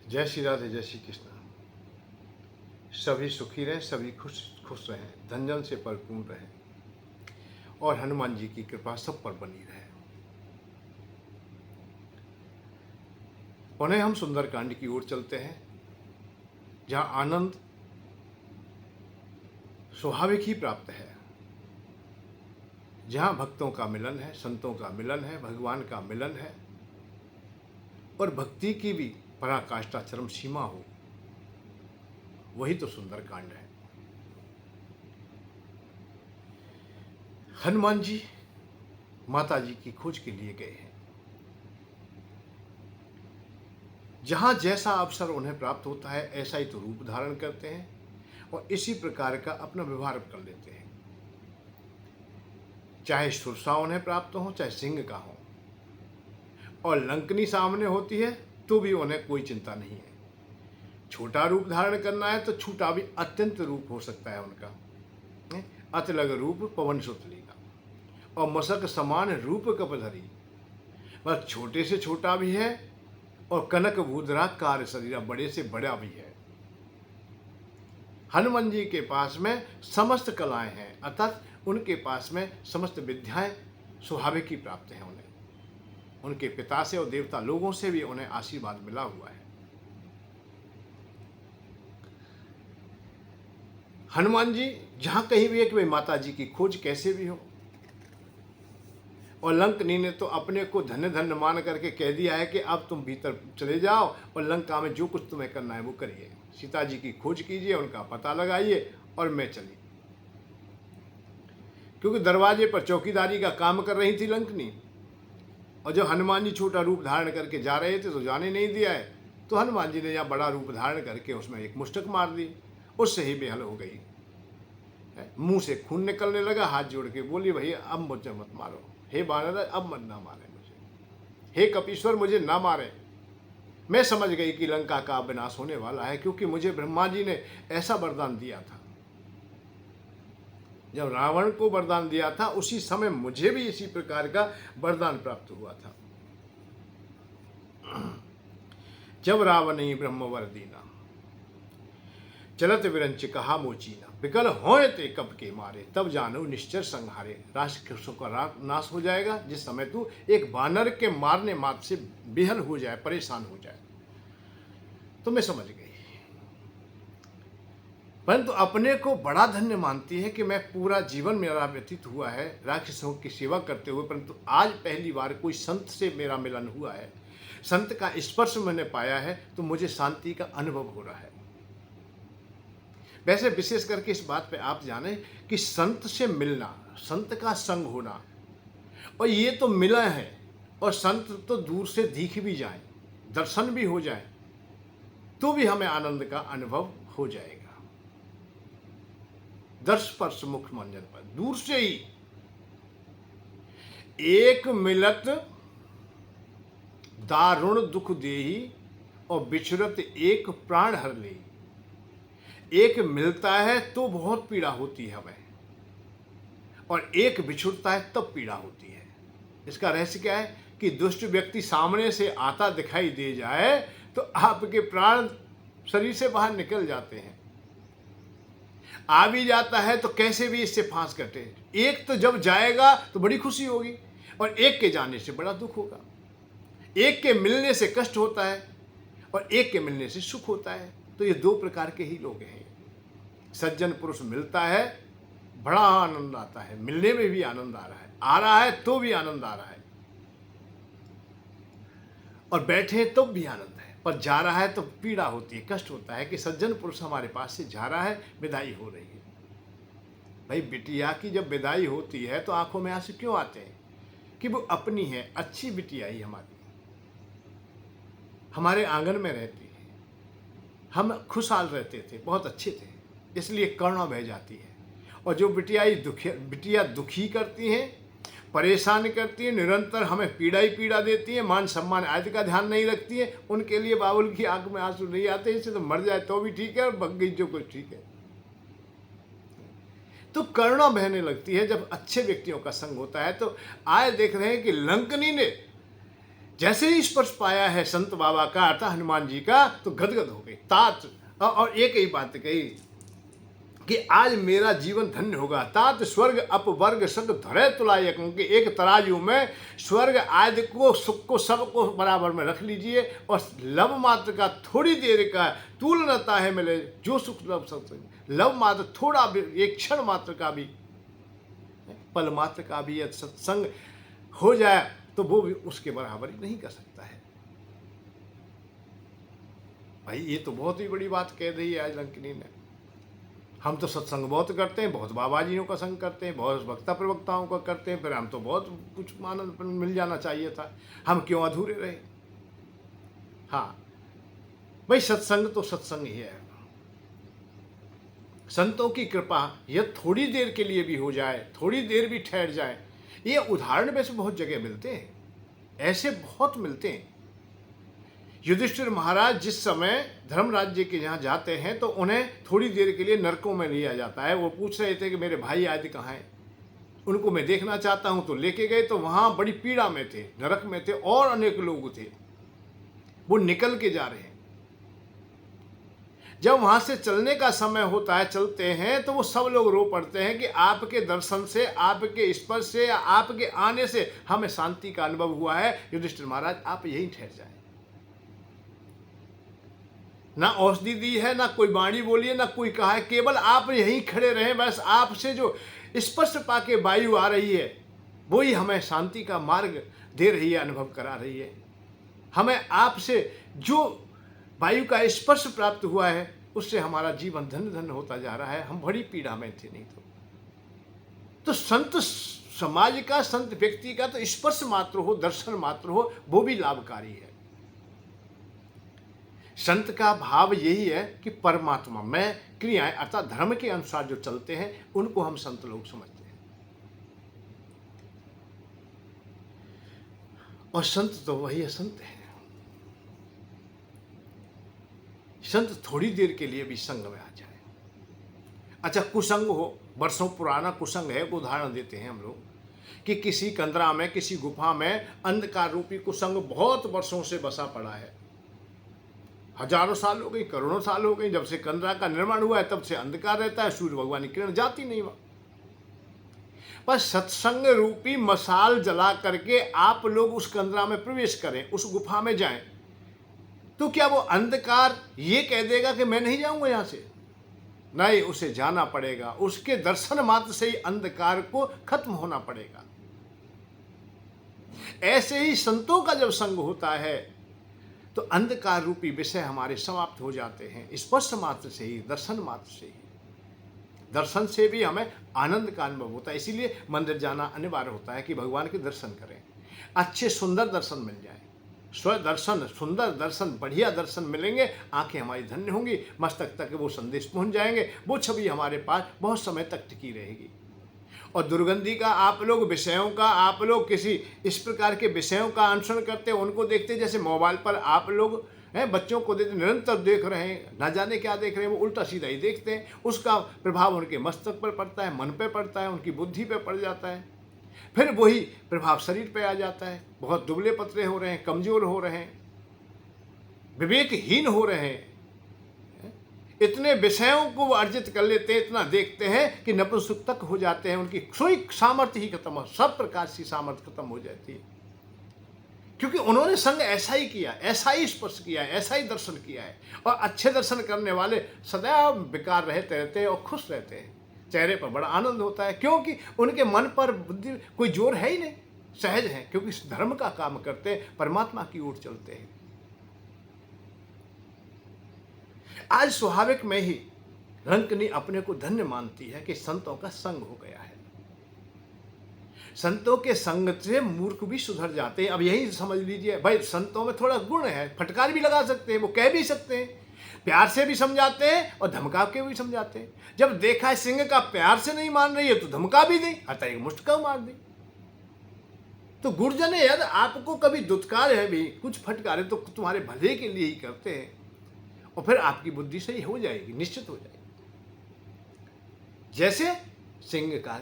जय श्री राधे, जय श्री कृष्ण। सभी सुखी रहें, सभी खुश खुश रहें, धन जन से परिपूर्ण रहें और हनुमान जी की कृपा सब पर बनी रहे। उन्हें हम सुंदरकांड की ओर चलते हैं, जहां आनंद स्वाभाविक ही प्राप्त है, जहां भक्तों का मिलन है, संतों का मिलन है, भगवान का मिलन है और भक्ति की भी पराकाष्ठा चरम सीमा हो, वही तो सुंदरकांड है। हनुमान जी माता जी की खोज के लिए गए हैं। जहां जैसा अवसर उन्हें प्राप्त होता है ऐसा ही तो रूप धारण करते हैं और इसी प्रकार का अपना व्यवहार कर लेते हैं। चाहे सुरसा उन्हें प्राप्त हो, चाहे सिंह का हो, और लंकनी सामने होती है तो भी उन्हें कोई चिंता नहीं है। छोटा रूप धारण करना है तो छोटा भी अत्यंत रूप हो सकता है उनका। अतलग रूप पवन सुतली का और मसक समान रूप कपधरी, बस छोटे से छोटा भी है और कनक भूधरा कार्य शरीरा, बड़े से बड़ा भी है। हनुमान जी के पास में समस्त कलाएं हैं, अर्थात उनके पास में समस्त विद्याएं स्वाभाविक ही प्राप्त हैं उन्हें। उनके पिता से और देवता लोगों से भी उन्हें आशीर्वाद मिला हुआ है। हनुमान जी जहां कहीं भी एक वे माता जी की खोज कैसे भी हो, और लंकनी ने तो अपने को धन्य धन्य मान करके कह दिया है कि अब तुम भीतर चले जाओ और लंका में जो कुछ तुम्हें करना है वो करिए, सीता जी की खोज कीजिए, उनका पता लगाइए और मैं चली। क्योंकि दरवाजे पर चौकीदारी का काम कर रही थी लंकनी, और जब हनुमान जी छोटा रूप धारण करके जा रहे थे तो जाने नहीं दिया है, तो हनुमान जी ने यहाँ बड़ा रूप धारण करके उसमें एक मुष्टक मार दी, उससे ही बेहल हो गई। मुंह से खून निकलने लगा, हाथ जोड़ के बोली, भैया अब मुझे मत मारो, हे बानर अब मत ना मारे मुझे, हे कपीश्वर मुझे ना मारे। मैं समझ गई कि लंका का विनाश होने वाला है, क्योंकि मुझे ब्रह्मा जी ने ऐसा वरदान दिया था। जब रावण को वरदान दिया था उसी समय मुझे भी इसी प्रकार का वरदान प्राप्त हुआ था। जब रावण ही ब्रह्म वर दीना, चलत विरंच कहा मोचीना, विकल होए ते कब के मारे, तब जानो निश्चर संहारे। राक्षसों का नाश हो जाएगा जिस समय तू एक बानर के मारने मात्र से बेहल हो जाए, परेशान हो जाए। तो मैं समझ गई, परंतु अपने को बड़ा धन्य मानती है कि मैं पूरा जीवन मेरा व्यतीत हुआ है राक्षसों की सेवा करते हुए, परंतु आज पहली बार कोई संत से मेरा मिलन हुआ है, संत का स्पर्श मैंने पाया है, तो मुझे शांति का अनुभव हो रहा है। वैसे विशेष करके इस बात पे आप जाने कि संत से मिलना, संत का संग होना, और ये तो मिला है, और संत तो दूर से दिख भी जाए, दर्शन भी हो जाए, तो भी हमें आनंद का अनुभव हो जाएगा। दर्श स्पर्श मुख मंजन पर, दूर से ही एक मिलत दारुण दुख देही और बिछुरत एक प्राण हर ले। एक मिलता है तो बहुत पीड़ा होती है हमें, और एक बिछुड़ता है तब पीड़ा होती है। इसका रहस्य क्या है कि दुष्ट व्यक्ति सामने से आता दिखाई दे जाए तो आपके प्राण शरीर से बाहर निकल जाते हैं, आ भी जाता है तो कैसे भी इससे फांस कटे। एक तो जब जाएगा तो बड़ी खुशी होगी, और एक के जाने से बड़ा दुख होगा। एक के मिलने से कष्ट होता है और एक के मिलने से सुख होता है। तो ये दो प्रकार के ही लोग हैं। सज्जन पुरुष मिलता है, बड़ा आनंद आता है, मिलने में भी आनंद आ रहा है तो भी आनंद आ रहा है, और बैठे तो भी आनंद है, पर जा रहा है तो पीड़ा होती है, कष्ट होता है कि सज्जन पुरुष हमारे पास से जा रहा है, विदाई हो रही है। भाई बिटिया की जब विदाई होती है तो आंखों में आंसू क्यों आते हैं? कि वो अपनी है, अच्छी बिटिया ही हमारे आंगन में रहती है, हम खुशहाल रहते थे, बहुत अच्छे थे, इसलिए करुणा बह जाती है। और जो बिटिया दुखी करती हैं, परेशान करती है, निरंतर हमें पीड़ा ही पीड़ा देती है, मान सम्मान आदि का ध्यान नहीं रखती है, उनके लिए बाबुल की आंख में आंसू नहीं आते। इससे तो मर जाए तो भी ठीक है, और भग गई जो कुछ ठीक है। तो करुणा बहने लगती है जब अच्छे व्यक्तियों का संग होता है। तो आए देख रहे हैं कि लंकनी ने जैसे ही स्पर्श पाया है संत बाबा का अर्थात हनुमान जी का, तो गदगद हो गई तात। और एक ही बात कही कि आज मेरा जीवन धन्य होगा। तात स्वर्ग अपवर्ग सग धरे तुलाय, क्योंकि एक तराजू में स्वर्ग आदि को सुख को सबको बराबर में रख लीजिए, और लव मात्र का थोड़ी देर का तुलनता है मिले जो सुख लव सत्संग। लव मात्र थोड़ा भी, एक क्षण मात्र का भी, पल मात्र का भी यदि सत्संग हो जाए तो वो भी उसके बराबर ही नहीं कर सकता है। भाई ये तो बहुत ही बड़ी बात कह रही है आज लंकिनी ने। हम तो सत्संग बहुत करते हैं, बहुत बाबा जियों का संग करते हैं, बहुत वक्ता प्रवक्ताओं का करते हैं, फिर हम तो बहुत कुछ मानद मिल जाना चाहिए था, हम क्यों अधूरे रहे। हाँ भाई, सत्संग तो सत्संग ही है। संतों की कृपा यह थोड़ी देर के लिए भी हो जाए, थोड़ी देर भी ठहर जाए, ये उदाहरण वैसे बहुत जगह मिलते हैं, ऐसे बहुत मिलते हैं। युधिष्ठिर महाराज जिस समय धर्म राज्य के यहाँ जाते हैं तो उन्हें थोड़ी देर के लिए नरकों में लिया जाता है। वो पूछ रहे थे कि मेरे भाई आदि कहाँ हैं, उनको मैं देखना चाहता हूँ। तो लेके गए तो वहाँ बड़ी पीड़ा में थे, नरक में थे, और अनेक लोग थे, वो निकल के जा रहे हैं। जब वहाँ से चलने का समय होता है, चलते हैं, तो वो सब लोग रो पड़ते हैं कि आपके दर्शन से, आपके स्पर्श से, या आपके आने से हमें शांति का अनुभव हुआ है। युधिष्ठिर महाराज आप यहीं ठहर जाएं। ना औषधि दी है, ना कोई वाणी बोली है, ना कोई कहा है, केवल आप यहीं खड़े रहें। बस आपसे जो स्पर्श पाके वायु आ रही है वही हमें शांति का मार्ग दे रही है, अनुभव करा रही है। हमें आपसे जो वायु का स्पर्श प्राप्त हुआ है उससे हमारा जीवन धन्य धन्य होता जा रहा है। हम बड़ी पीड़ा में थे नहीं तो संत समाज का, संत व्यक्ति का तो स्पर्श मात्र हो, दर्शन मात्र हो, वो भी लाभकारी है। संत का भाव यही है कि परमात्मा में क्रियाएं अर्थात धर्म के अनुसार जो चलते हैं उनको हम संत लोग समझते हैं। और संत तो वही है, संत है। संत थोड़ी देर के लिए भी संग में आ जाए। अच्छा, कुसंग हो, वर्षों पुराना कुसंग है, उदाहरण देते हैं हम लोग कि किसी कंदरा में, किसी गुफा में अंधकार रूपी कुसंग बहुत वर्षों से बसा पड़ा है। हजारों साल हो गई, करोड़ों साल हो गई, जब से कंदरा का निर्माण हुआ है तब से अंधकार रहता है, सूर्य भगवान की किरण जाती नहीं वहां। पर सत्संग रूपी मसाल जला करके आप लोग उस कंदरा में प्रवेश करें, उस गुफा में जाएं, तो क्या वो अंधकार ये कह देगा कि मैं नहीं जाऊंगा यहां से? नहीं, उसे जाना पड़ेगा। उसके दर्शन मात्र से ही अंधकार को खत्म होना पड़ेगा। ऐसे ही संतों का जब संग होता है तो अंधकार रूपी विषय हमारे समाप्त हो जाते हैं, स्पर्श मात्र से ही, दर्शन मात्र से ही। दर्शन से भी हमें आनंद का अनुभव होता है। इसीलिए मंदिर जाना अनिवार्य होता है कि भगवान के दर्शन करें, अच्छे सुंदर दर्शन मिल जाए। स्वदर्शन, सुंदर दर्शन, बढ़िया दर्शन मिलेंगे, आंखें हमारी धन्य होंगी, मस्तक तक वो संदेश पहुंच जाएंगे, वो छवि हमारे पास बहुत समय तक टिकी रहेगी। और दुर्गंधी का आप लोग, विषयों का आप लोग किसी इस प्रकार के विषयों का अनुसरण करते हैं, उनको देखते हैं, जैसे मोबाइल पर आप लोग हैं बच्चों को देते, निरंतर देख रहे हैं, ना जाने क्या देख रहे हैं, वो उल्टा सीधा ही देखते हैं। उसका प्रभाव उनके मस्तक पर पड़ता है, मन पे पड़ता है, उनकी बुद्धि पे पड़ जाता है, फिर वही प्रभाव शरीर पे आ जाता है। बहुत दुबले पतले हो रहे हैं, कमजोर हो रहे हैं, विवेकहीन हो रहे हैं, इतने विषयों को वो अर्जित कर लेते हैं, इतना देखते हैं कि नपुंसक तक हो जाते हैं, उनकी कोई सामर्थ्य ही खत्म हो, सब प्रकार की सामर्थ्य खत्म हो जाती है। क्योंकि उन्होंने संग ऐसा ही किया, ऐसा ही स्पर्श किया है, ऐसा ही दर्शन किया है। और अच्छे दर्शन करने वाले सदैव बेकार रहते हैं और खुश रहते हैं, चेहरे पर बड़ा आनंद होता है, क्योंकि उनके मन पर बुद्धि कोई जोर है ही नहीं, सहज है, क्योंकि इस धर्म का काम करते हैं, परमात्मा की ओर चलते हैं। आज स्वाभाविक में ही लंकिनी अपने को धन्य मानती है कि संतों का संग हो गया है। संतों के संग से मूर्ख भी सुधर जाते हैं। अब यही समझ लीजिए भाई, संतों में थोड़ा गुण है, फटकार भी लगा सकते हैं, वो कह भी सकते हैं, प्यार से भी समझाते हैं और धमका के भी समझाते हैं। जब देखा है सिंह का प्यार से नहीं मान रही है तो धमका भी दी, अतः एक मुष्का मार दी। तो गुरुजन यदि आपको कभी दुत्कार है भी, कुछ फटकारे, तो तुम्हारे भले के लिए ही करते हैं, और फिर आपकी बुद्धि सही हो जाएगी, निश्चित हो जाएगी। जैसे सिंह का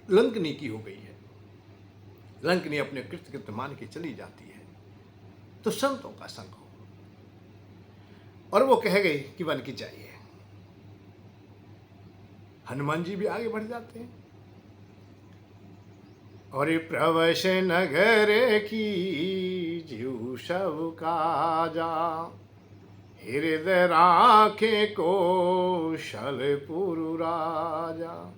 लंकिनी की हो गई है। लंकिनी अपने कृत्य मान के चली जाती है। तो संतों का संग हो। और वो कह गई कि वन की चाहिए। हनुमान जी भी आगे बढ़ जाते हैं। और प्रवश नगर की जीव सब काजा, हृदय राखे कौशलपुर राजा।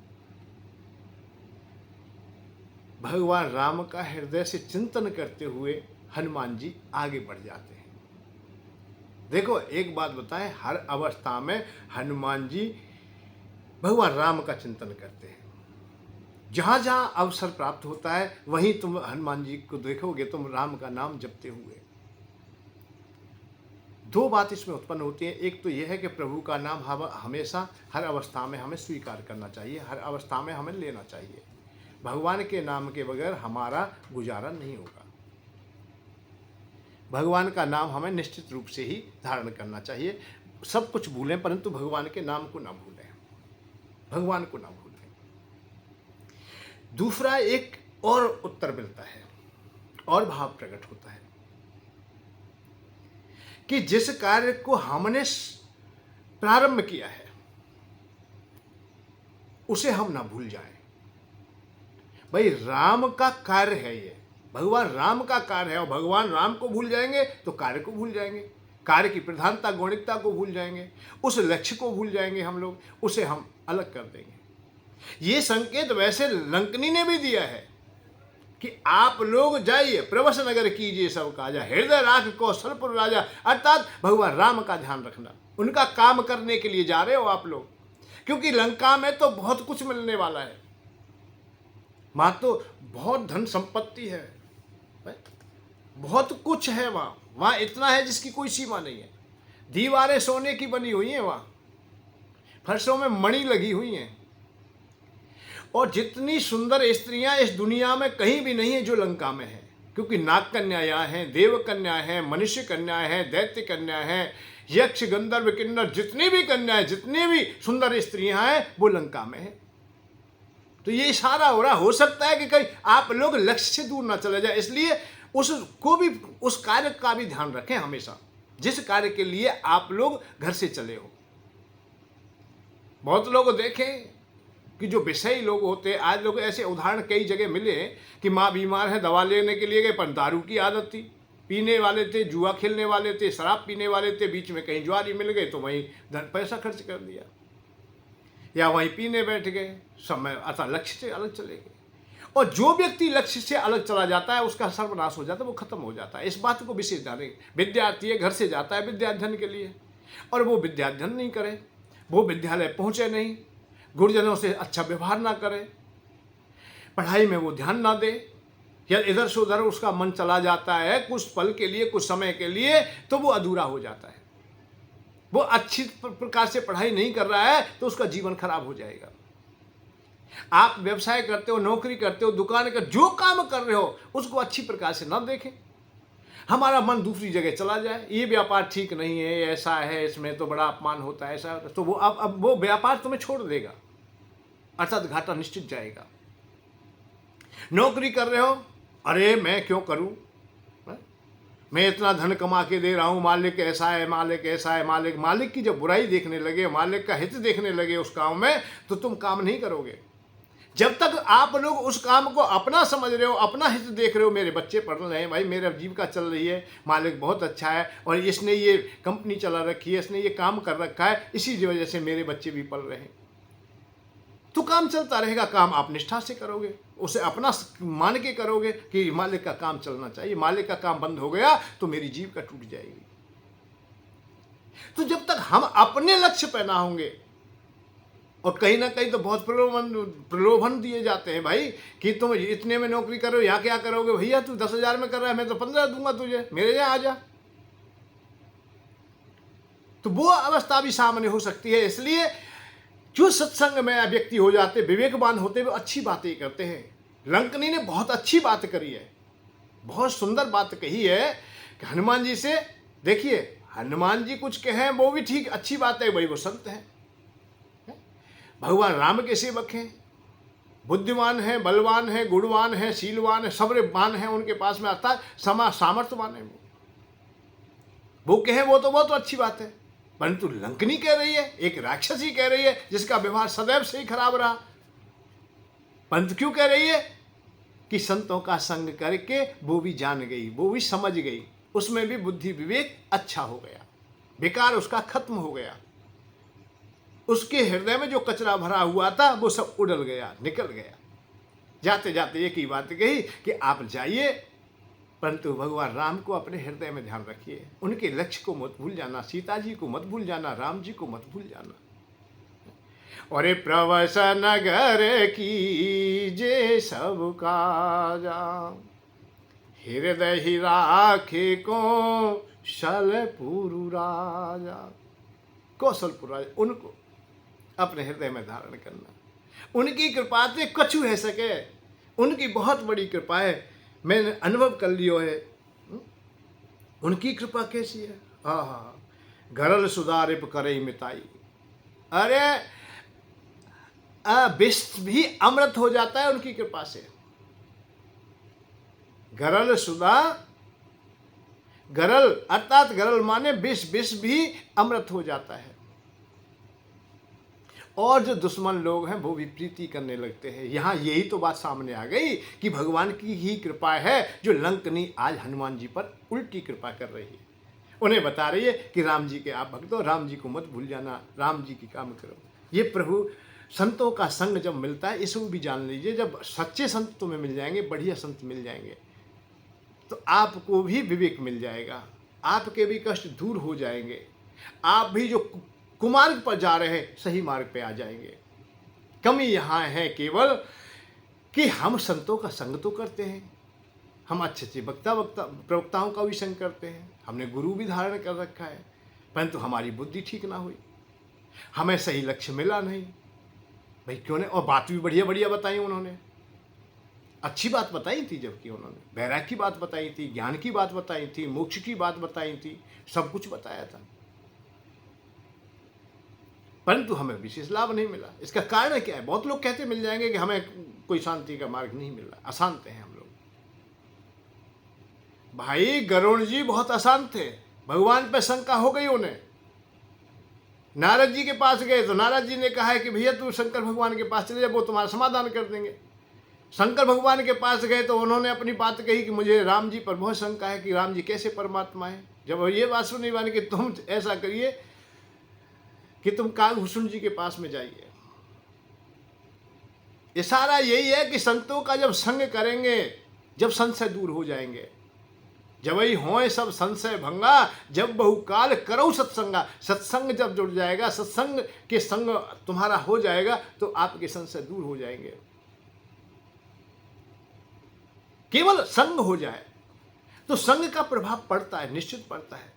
भगवान राम का हृदय से चिंतन करते हुए हनुमान जी आगे बढ़ जाते हैं। देखो एक बात बताएं, हर अवस्था में हनुमान जी भगवान राम का चिंतन करते हैं। जहां जहां अवसर प्राप्त होता है वहीं तुम हनुमान जी को देखोगे, तुम राम का नाम जपते हुए। दो बात इसमें उत्पन्न होती है। एक तो यह है कि प्रभु का नाम हमेशा हर अवस्था में हमें स्वीकार करना चाहिए, हर अवस्था में हमें लेना चाहिए। भगवान के नाम के बगैर हमारा गुजारा नहीं होगा। भगवान का नाम हमें निश्चित रूप से ही धारण करना चाहिए। सब कुछ भूलें परंतु भगवान के नाम को ना भूलें, भगवान को ना भूलें। दूसरा एक और उत्तर मिलता है और भाव प्रकट होता है कि जिस कार्य को हमने प्रारंभ किया है उसे हम ना भूल जाएं। भाई राम का कार्य है, ये भगवान राम का कार्य है, और भगवान राम को भूल जाएंगे तो कार्य को भूल जाएंगे, कार्य की प्रधानता गौणिकता को भूल जाएंगे, उस लक्ष्य को भूल जाएंगे हम लोग, उसे हम अलग कर देंगे। ये संकेत वैसे लंकनी ने भी दिया है कि आप लोग जाइए, प्रवश नगर कीजिए सब काजा, हृदय राख कौशलपुर राजा। अर्थात भगवान राम का ध्यान रखना, उनका काम करने के लिए जा रहे हो आप लोग, क्योंकि लंका में तो बहुत कुछ मिलने वाला है। वहां तो बहुत धन संपत्ति है, बहुत कुछ है वहां इतना है जिसकी कोई सीमा नहीं है। दीवारें सोने की बनी हुई हैं, वहां फर्शों में मणि लगी हुई हैं, और जितनी सुंदर स्त्रियां इस दुनिया में कहीं भी नहीं है जो लंका में है। क्योंकि नाग कन्या यहाँ है, देव कन्या है, मनुष्य कन्या है, दैत्य कन्या है, यक्ष गंधर्व किन्नर, जितनी भी कन्याएं, जितनी भी सुंदर स्त्रियां हैं वो लंका में है। तो ये इशारा हो रहा, हो सकता है कि कहीं आप लोग लक्ष्य से दूर ना चले जाए, इसलिए उसको भी, उस कार्य का भी ध्यान रखें हमेशा, जिस कार्य के लिए आप लोग घर से चले हो। बहुत लोग देखें कि जो विषयी लोग होते हैं, आज लोग ऐसे उदाहरण कई जगह मिले कि माँ बीमार है, दवा लेने के लिए गए पर दारू की आदत थी, पीने वाले थे, जुआ खेलने वाले थे, शराब पीने वाले थे, बीच में कहीं ज्वारी मिल गए तो वहीं पैसा खर्च कर दिया या वहीं पीने बैठ गए, समय अतः लक्ष्य से अलग चले गए। और जो व्यक्ति लक्ष्य से अलग चला जाता है उसका सर्वनाश हो जाता है, वो खत्म हो जाता है। इस बात को विशेष जाने, विद्यार्थी है, घर से जाता है विद्याध्ययन के लिए और वो विद्याध्ययन नहीं करे, वो विद्यालय पहुँचे नहीं, गुरुजनों से अच्छा व्यवहार ना करे, पढ़ाई में वो ध्यान ना दे, या इधर से उधर उसका मन चला जाता है कुछ पल के लिए, कुछ समय के लिए, तो वो अधूरा हो जाता है। वो अच्छी प्रकार से पढ़ाई नहीं कर रहा है तो उसका जीवन खराब हो जाएगा। आप व्यवसाय करते हो, नौकरी करते हो, दुकान कर, जो काम कर रहे हो उसको अच्छी प्रकार से ना देखें, हमारा मन दूसरी जगह चला जाए, ये व्यापार ठीक नहीं है, ऐसा है, इसमें तो बड़ा अपमान होता है, ऐसा, तो वो अब वो व्यापार तुम्हें छोड़ देगा, अर्थात घाटा निश्चित जाएगा। नौकरी कर रहे हो, अरे मैं क्यों करूं, मैं इतना धन कमा के दे रहा हूं, मालिक ऐसा है, मालिक ऐसा है, मालिक की जब बुराई देखने लगे, मालिक का हित देखने लगे उस काम में, तो तुम काम नहीं करोगे। जब तक आप लोग उस काम को अपना समझ रहे हो, अपना हित देख रहे हो, मेरे बच्चे पढ़ रहे हैं, भाई मेरा जीविका चल रही है, मालिक बहुत अच्छा है और इसने ये कंपनी चला रखी है, इसने ये काम कर रखा है, इसी वजह से मेरे बच्चे भी पढ़ रहे हैं, तो काम चलता रहेगा। काम आप निष्ठा से करोगे, उसे अपना मान के करोगे कि मालिक का काम चलना चाहिए, मालिक का काम बंद हो गया तो मेरी जीविका टूट जाएगी। तो जब तक हम अपने लक्ष्य पे ना होंगे, और कहीं ना कहीं तो बहुत प्रलोभन दिए जाते हैं भाई कि तुम इतने में नौकरी करो, यहाँ क्या करोगे, भैया तू 10,000 में कर रहा है, मैं तो 15 दूंगा तुझे, मेरे यहाँ आ जा। तो वो अवस्था भी सामने हो सकती है। इसलिए जो सत्संग में व्यक्ति हो जाते, विवेकवान होते हुए अच्छी बातें करते हैं। लंकनी ने बहुत अच्छी बात करी है, बहुत सुंदर बात कही है कि हनुमान जी से, देखिए हनुमान जी कुछ कहें वो भी ठीक, अच्छी बात है भाई, वो संत हैं, भगवान राम के सेवक हैं, बुद्धिमान हैं, बलवान हैं, गुणवान हैं, शीलवान हैं, सब्रवान हैं उनके पास में, अर्थात सामर्थ्यवान है वो। वो कहे वो तो बहुत अच्छी बात है, परंतु लंकनी कह रही है, एक राक्षसी कह रही है जिसका व्यवहार सदैव से ही खराब रहा, परंतु क्यों कह रही है कि संतों का संग करके वो भी जान गई, वो भी समझ गई, उसमें भी बुद्धि विवेक अच्छा हो गया, बेकार उसका खत्म हो गया, उसके हृदय में जो कचरा भरा हुआ था वो सब उड़ल गया, निकल गया। जाते जाते एक ही बात कही कि आप जाइए, परंतु भगवान राम को अपने हृदय में ध्यान रखिए, उनके लक्ष्य को मत भूल जाना, सीता जी को मत भूल जाना, राम जी को मत भूल जाना। और प्रवस नगर की जे सब काजा, हृदय ही राखे कौशलपुर राजा। कौशलपुर राजा, उनको अपने हृदय में धारण करना, उनकी कृपा से कछु है सके, उनकी बहुत बड़ी कृपा है, मैंने अनुभव कर लियो है। उनकी कृपा कैसी है, हाँ, गरल सुधारिप करे मिताई। अरे विष भी अमृत हो जाता है उनकी कृपा से। गरल सुधा, गरल अर्थात गरल माने विष, विष भी अमृत हो जाता है, और जो दुश्मन लोग हैं वो भी प्रीति करने लगते हैं। यहाँ यही तो बात सामने आ गई कि भगवान की ही कृपा है जो लंकनी आज हनुमान जी पर उल्टी कृपा कर रही है। उन्हें बता रही है कि राम जी के आप भक्त हो, राम जी को मत भूल जाना, राम जी की काम करो। ये प्रभु संतों का संग जब मिलता है, इसको भी जान लीजिए, जब सच्चे संत तुम्हें मिल जाएंगे, बढ़िया संत मिल जाएंगे, तो आपको भी विवेक मिल जाएगा, आपके भी कष्ट दूर हो जाएंगे, आप भी जो कुमार्ग पर जा रहे हैं सही मार्ग पे आ जाएंगे। कमी यहाँ है केवल कि हम संतों का संग तो करते हैं, हम अच्छे अच्छे प्रवक्ताओं का भी संग करते हैं, हमने गुरु भी धारण कर रखा है, परंतु हमारी बुद्धि ठीक ना हुई, हमें सही लक्ष्य मिला नहीं। भाई क्यों नहीं, और बात भी बढ़िया बढ़िया बताई उन्होंने, अच्छी बात बताई थी, जबकि उन्होंने वैराग्य की बात बताई थी, ज्ञान की बात बताई थी, मोक्ष की बात बताई थी, सब कुछ बताया था, परंतु हमें विशेष लाभ नहीं मिला। इसका कारण क्या है? बहुत लोग कहते मिल जाएंगे कि हमें कोई शांति का मार्ग नहीं मिल रहा, अशांत हैं हम लोग। भाई गरुड़ जी बहुत अशांत थे, भगवान पे शंका हो गई उन्हें, नारद जी के पास गए तो नारद जी ने कहा है कि भैया तू शंकर भगवान के पास चले जा, वो तुम्हारा समाधान कर देंगे। शंकर भगवान के पास गए तो उन्होंने अपनी बात कही कि मुझे राम जी पर बहुत शंका है कि राम जी कैसे परमात्मा है। जब ये बात सुनी मानी कि तुम ऐसा करिए कि तुम कालभूषण जी के पास में जाइए। इशारा यही है कि संतों का जब संग करेंगे, जब संशय दूर हो जाएंगे, जब ही होए सब संशय भंगा, जब बहुकाल करो सत्संगा। सत्संग जब जुड़ जाएगा, सत्संग के संग तुम्हारा हो जाएगा तो आपके संशय दूर हो जाएंगे। केवल संग हो जाए तो संग का प्रभाव पड़ता है, निश्चित पड़ता है,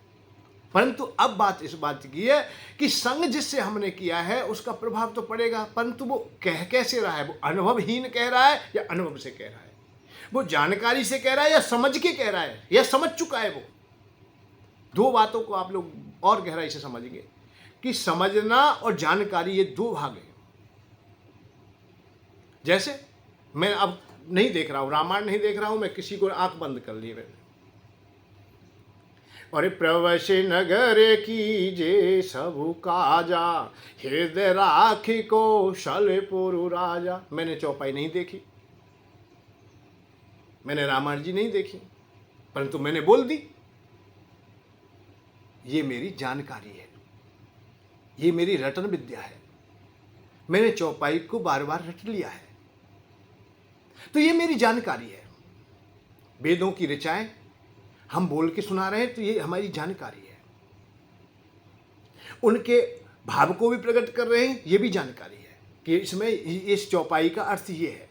परंतु अब बात इस बात की है कि संग जिससे हमने किया है उसका प्रभाव तो पड़ेगा, परंतु वो कह कैसे रहा है, वो अनुभवहीन कह रहा है या अनुभव से कह रहा है, वो जानकारी से कह रहा है या समझ के कह रहा है या समझ चुका है। वो दो बातों को आप लोग और गहराई से समझेंगे कि समझना और जानकारी ये दो भाग हैं। जैसे मैं अब नहीं देख रहा हूं, रामायण नहीं देख रहा हूं, मैं किसी को आंख बंद कर ली मैंने, और प्रवश नगर की जे सबु काजा, हृदय राखी कौशलपुर राजा। मैंने चौपाई नहीं देखी, मैंने रामायण जी नहीं देखी, परंतु मैंने बोल दी। ये मेरी जानकारी है, ये मेरी रटन विद्या है, मैंने चौपाई को बार बार रट लिया है, तो ये मेरी जानकारी है। वेदों की ऋचाएं हम बोल के सुना रहे हैं तो ये हमारी जानकारी है, उनके भाव को भी प्रकट कर रहे हैं, ये भी जानकारी है कि इसमें इस चौपाई का अर्थ ये है।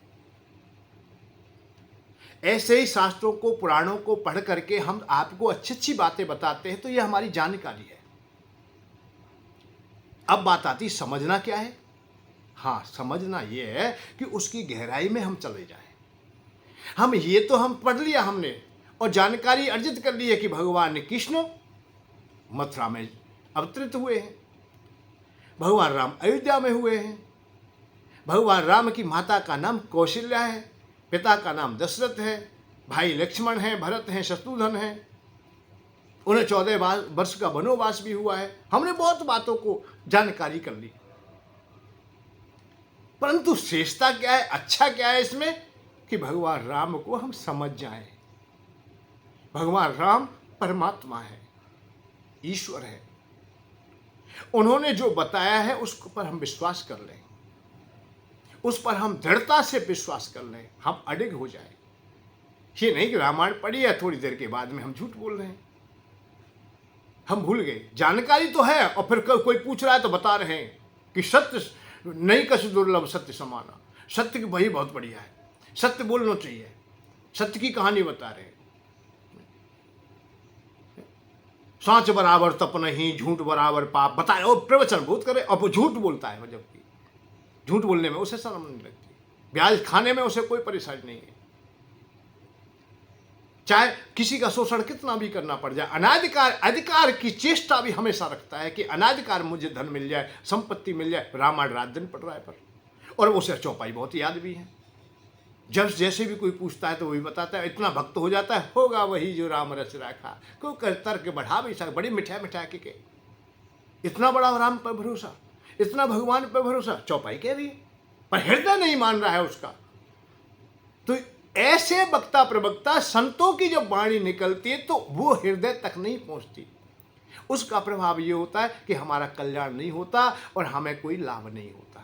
ऐसे ही शास्त्रों को, पुराणों को पढ़ करके हम आपको अच्छी अच्छी बातें बताते हैं तो ये हमारी जानकारी है। अब बात आती समझना क्या है। हाँ, समझना ये है कि उसकी गहराई में हम चले जाएं। हम ये तो हम पढ़ लिया हमने और जानकारी अर्जित कर ली है कि भगवान कृष्ण मथुरा में अवतरित हुए हैं, भगवान राम अयोध्या में हुए हैं, भगवान राम की माता का नाम कौशल्या है, पिता का नाम दशरथ है, भाई लक्ष्मण है, भरत हैं, शत्रुघ्न हैं, उन्हें 14 वर्ष का वनवास भी हुआ है। हमने बहुत बातों को जानकारी कर ली, परंतु श्रेष्ठता क्या है, अच्छा क्या है इसमें कि भगवान राम को हम समझ जाएं। भगवान राम परमात्मा है, ईश्वर है। उन्होंने जो बताया है उस पर हम विश्वास कर लें, उस पर हम दृढ़ता से विश्वास कर लें, हम अडिग हो जाए। ये नहीं कि रामायण पढ़ी है, थोड़ी देर के बाद में हम झूठ बोल रहे हैं, हम भूल गए। जानकारी तो है और फिर कोई पूछ रहा है तो बता रहे हैं कि सत्य नहीं कछु दुर्लभ सत्य समाना। सत्य की वही बहुत बढ़िया है, सत्य बोलना चाहिए, सत्य की कहानी बता रहे हैं। सांच बराबर तप नहीं, झूठ बराबर पाप बताए और प्रवचन बहुत करे, और वो झूठ बोलता है। जबकि झूठ बोलने में उसे शर्म नहीं लगती, ब्याज खाने में उसे कोई परेशानी नहीं है, चाहे किसी का शोषण कितना भी करना पड़ जाए। अनाधिकार अधिकार की चेष्टा भी हमेशा रखता है कि अनाधिकार मुझे धन मिल जाए, संपत्ति मिल जाए। रामायण रात दिन पढ़ रहा है पर, और उसे चौपाई बहुत याद भी है। जब जैसे भी कोई पूछता है तो वही बताता है, इतना भक्त हो जाता है, होगा वही जो राम रच रखा। कोई तर्क बढ़ा भी सकता, बड़ी मिठा मिठा के इतना बड़ा राम पर भरोसा, इतना भगवान पर भरोसा, चौपाई कह रही है पर हृदय नहीं मान रहा है उसका। तो ऐसे वक्ता प्रवक्ता संतों की जब वाणी निकलती है तो वो हृदय तक नहीं पहुंचती। उसका प्रभाव ये होता है कि हमारा कल्याण नहीं होता और हमें कोई लाभ नहीं होता।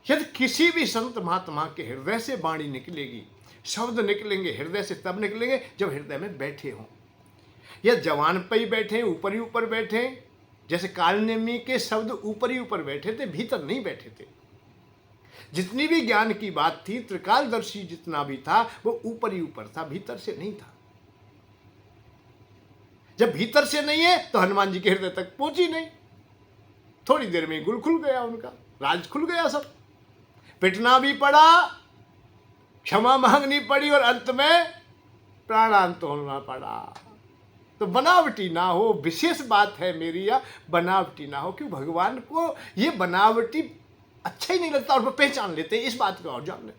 यदि किसी भी संत महात्मा के हृदय से वाणी निकलेगी, शब्द निकलेंगे हृदय से, तब निकलेंगे जब हृदय में बैठे हों, या जवान पर ही बैठे, ऊपर ही ऊपर बैठे। जैसे कालनेमी के शब्द ऊपर ही ऊपर बैठे थे, भीतर नहीं बैठे थे। जितनी भी ज्ञान की बात थी, त्रिकालदर्शी जितना भी था, वो ऊपर ही ऊपर था, भीतर से नहीं था। जब भीतर से नहीं है तो हनुमान जी के हृदय तक पहुंची नहीं। थोड़ी देर में गुल खुल गया, उनका राज खुल गया। सब पिटना भी पड़ा, क्षमा मांगनी पड़ी और अंत में प्राणांत होना पड़ा। तो बनावटी ना हो, विशेष बात है मेरी, या बनावटी ना हो। क्यों भगवान को ये बनावटी अच्छा ही नहीं लगता और वो पहचान लेते हैं, इस बात को और जान ले।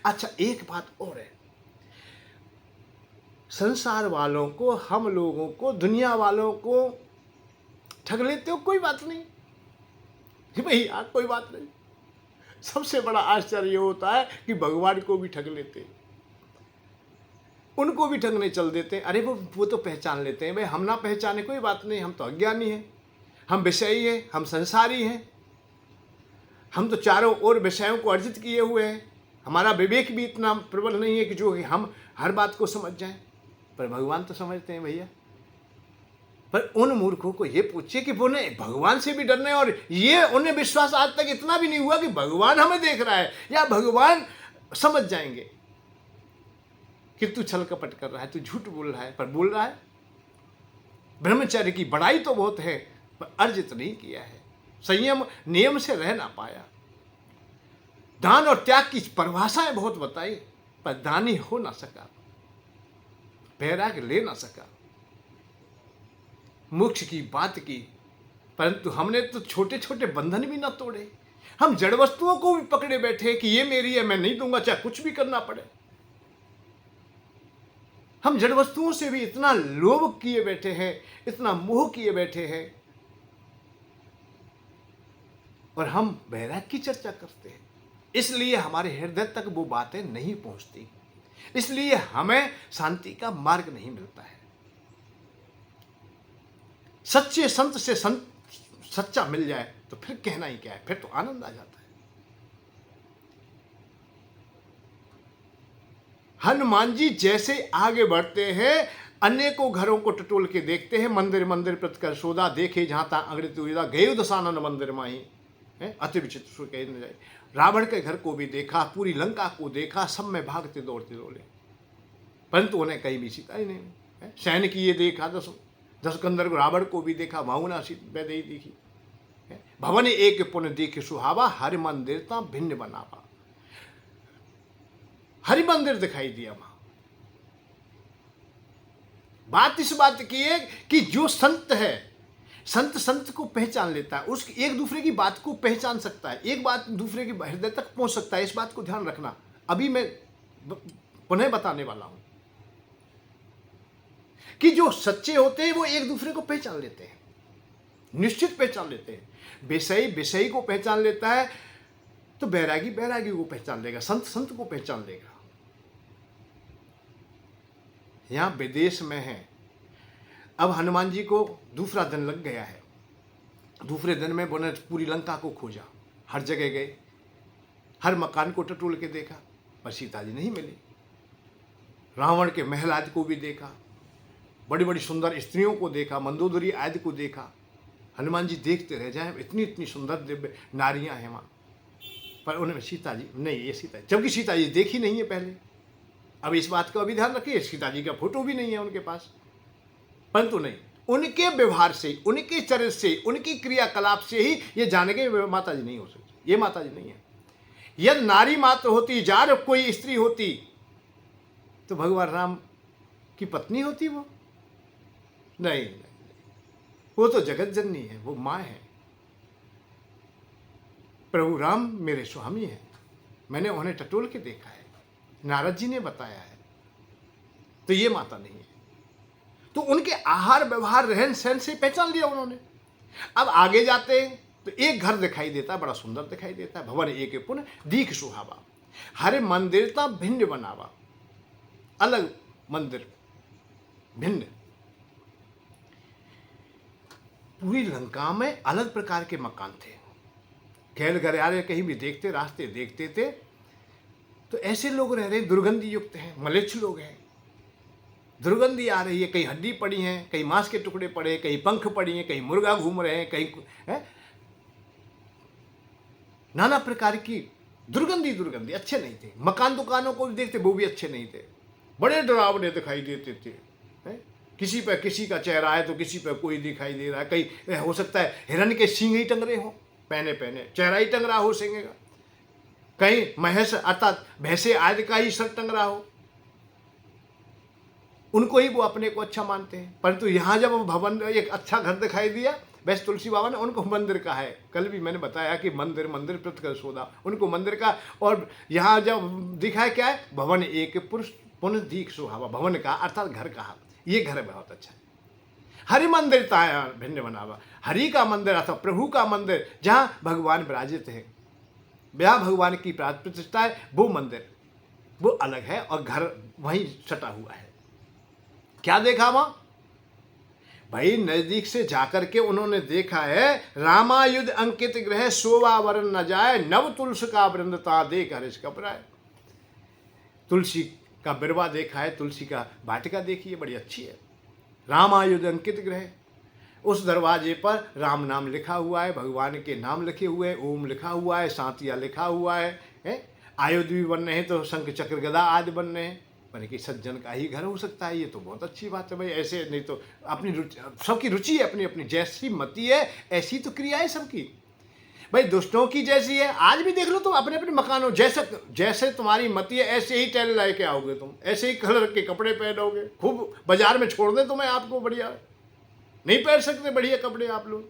अच्छा, एक बात और है, संसार वालों को, हम लोगों को, दुनिया वालों को ठग लेते हो, कोई बात नहीं भैया, कोई बात नहीं। सबसे बड़ा आश्चर्य होता है कि भगवान को भी ठग लेते हैं, उनको भी ठगने चल देते हैं। अरे वो तो पहचान लेते हैं। भाई हम ना पहचाने कोई बात नहीं, हम तो अज्ञानी हैं, हम विषयी हैं, हम संसारी हैं, हम तो चारों ओर विषयों को अर्जित किए हुए हैं। हमारा विवेक भी इतना प्रबल नहीं है कि जो हम हर बात को समझ जाएं। पर भगवान तो समझते हैं भैया। पर उन मूर्खों को ये पूछिए कि वो उन्हें भगवान से भी डरने, और ये उन्हें विश्वास आज तक इतना भी नहीं हुआ कि भगवान हमें देख रहा है या भगवान समझ जाएंगे कि तू छल कपट कर रहा है, तू झूठ बोल रहा है। पर बोल रहा है। ब्रह्मचर्य की बड़ाई तो बहुत है पर अर्जित नहीं किया है, संयम नियम से रह ना पाया। दान और त्याग की परिभाषाएं बहुत बताई पर दानी हो ना सका, वैराग्य ले ना सका, मोक्ष की बात की। परंतु हमने तो छोटे छोटे बंधन भी ना तोड़े। हम जड़ वस्तुओं को भी पकड़े बैठे कि ये मेरी है, मैं नहीं दूंगा चाहे कुछ भी करना पड़े। हम जड़ वस्तुओं से भी इतना लोभ किए बैठे हैं, इतना मोह किए बैठे हैं, और हम वैराग्य की चर्चा करते हैं। इसलिए हमारे हृदय तक वो बातें नहीं पहुंचती, इसलिए हमें शांति का मार्ग नहीं मिलता है। सच्चे संत से संत सच्चा मिल जाए तो फिर कहना ही क्या है, फिर तो आनंद आ जाता है। हनुमान जी जैसे आगे बढ़ते हैं, अनेकों घरों को टटोल के देखते हैं। मंदिर मंदिर प्रतिकर सोदा, देखे जहां तहां अंग्रेज उदा, गए दशानन मंदिर माही, अति विचित्र कह न जाए। रावण के घर को भी देखा, पूरी लंका को देखा, सब में भागते दौड़ते दौड़े, परंतु उन्हें कहीं भी सीता ही नहीं। सैन की ये देखा, दस कंदर रावण को भी देखा, भावना वैदेही देखी। भवन एक पुण्य देख सुहावा, हरि मंदिर ता भिन्न बनावा। हरि मंदिर दिखाई दिया वहां। बात इस बात की है कि जो संत है, संत संत को पहचान लेता है, उसकी एक दूसरे की बात को पहचान सकता है, एक बात दूसरे के हृदय तक पहुंच सकता है। इस बात को ध्यान रखना, अभी मैं पुनः बताने वाला हूं। कि जो सच्चे होते हैं वो एक दूसरे को पहचान लेते हैं, निश्चित पहचान लेते हैं। विषयी विषयी को पहचान लेता है तो बैरागी बैरागी को पहचान लेगा, संत संत को पहचान लेगा। यहां विदेश में है। अब हनुमान जी को दूसरा दिन लग गया है। दूसरे दिन में उन्होंने पूरी लंका को खोजा, हर जगह गए, हर मकान को टटोल के देखा, पर सीता जी नहीं मिली। रावण के महल आदि को भी देखा, बड़ी बड़ी सुंदर स्त्रियों को देखा, मंदोदरी आदि को देखा। हनुमान जी देखते रह जाए, इतनी इतनी सुंदर दिव्य नारियां हैं वहाँ, पर उन्हें सीता जी नहीं, ये सीता, जबकि सीता जी देखी नहीं है पहले। अब इस बात का भी ध्यान रखिए, सीता जी का फोटो भी नहीं है उनके पास, परंतु नहीं, उनके व्यवहार से, उनके चरित्र से, उनकी क्रियाकलाप से ही ये जाने के माता जी नहीं हो सकती, ये माता जी नहीं है। यदि नारी मात्र होती, जार कोई स्त्री होती, तो भगवान राम की पत्नी होती वो? नहीं, वो तो जगत जननी है, वो माँ है। प्रभु राम मेरे स्वामी हैं, मैंने उन्हें टटोल के देखा है, नारद जी ने बताया है, तो ये माता नहीं है। तो उनके आहार व्यवहार रहन सहन से पहचान लिया उन्होंने। अब आगे जाते हैं तो एक घर दिखाई देता है, बड़ा सुंदर दिखाई देता है। भवन एक पुन दीख सुहावा, हरे मंदिरता भिन्न बनावा, अलग मंदिर भिन्न। पूरी लंका में अलग प्रकार के मकान थे। खेल गलियारे कहीं भी देखते, रास्ते देखते थे तो ऐसे लोग रह रहे, दुर्गंधी युक्त हैं, मलेच्छ लोग हैं, दुर्गंधी आ रही है, कहीं हड्डी पड़ी हैं, कहीं मांस के टुकड़े पड़े, कहीं पंख पड़ी हैं, कहीं मुर्गा घूम रहे हैं, कहीं है? नाना प्रकार की दुर्गंधी दुर्गंधी, अच्छे नहीं थे। मकान दुकानों को भी देखते, वो भी अच्छे नहीं थे, बड़े डरावने दिखाई देते थे। है? किसी पर किसी का चेहरा है तो किसी पर कोई दिखाई दे रहा है। कहीं हो सकता है हिरण के सींग ही टंग रहे हो, पहने पहने चेहरा ही टंग रहा हो सींग का, कहीं महेश अर्थात भैंसे आदि का ही सर टंग रहा हो, उनको ही वो अपने को अच्छा मानते हैं। परंतु यहाँ जब भवन एक अच्छा घर दिखाई दिया, वैसे तुलसी बाबा ने उनको मंदिर का है, कल भी मैंने बताया कि मंदिर मंदिर प्रतिकर सौदा, उनको मंदिर का। और यहाँ जब दिखाया क्या है, भवन एक पुरुष पुनः दीख सुहावा, भवन का अर्थात घर का, ये घर बहुत अच्छा है। हरि मंदिर भिन्न बनावा, हरि का मंदिर अर्थात प्रभु का मंदिर, जहाँ भगवान विराजित है, ब्याह भगवान की प्राण प्रतिष्ठा है, वो मंदिर वो अलग है और घर वहीं सटा हुआ है। क्या देखा वहां भाई? नजदीक से जाकर के उन्होंने देखा है, रामायुध अंकित ग्रह शोभा वरण न जाए, नव तुलसी का वृंदता देख हरिश कपराए। तुलसी का बिरवा देखा है, तुलसी का वाटिका देखी है, बड़ी अच्छी है। रामायुध अंकित ग्रह, उस दरवाजे पर राम नाम लिखा हुआ है, भगवान के नाम लिखे हुए हैं, ओम लिखा हुआ है, सातिया लिखा हुआ है? आयुध भी बन रहे हैं तो शंख चक्र गदा आदि बन रहे हैं। मैंने कि सज्जन का ही घर हो सकता है, ये तो बहुत अच्छी बात है भाई। ऐसे नहीं तो अपनी रुचि, सबकी रुचि है अपनी अपनी, जैसी मति है ऐसी तो क्रिया है सबकी भाई। दुष्टों की जैसी है, आज भी देख लो तुम अपने अपने मकानों, जैसे तुम्हारी मति है ऐसे ही टैल लेके आओगे तुम, ऐसे ही कलर के कपड़े पहनोगे, खूब बाजार में छोड़ दे तुम्हें, आपको बढ़िया नहीं पहन सकते बढ़िया कपड़े आप लोग,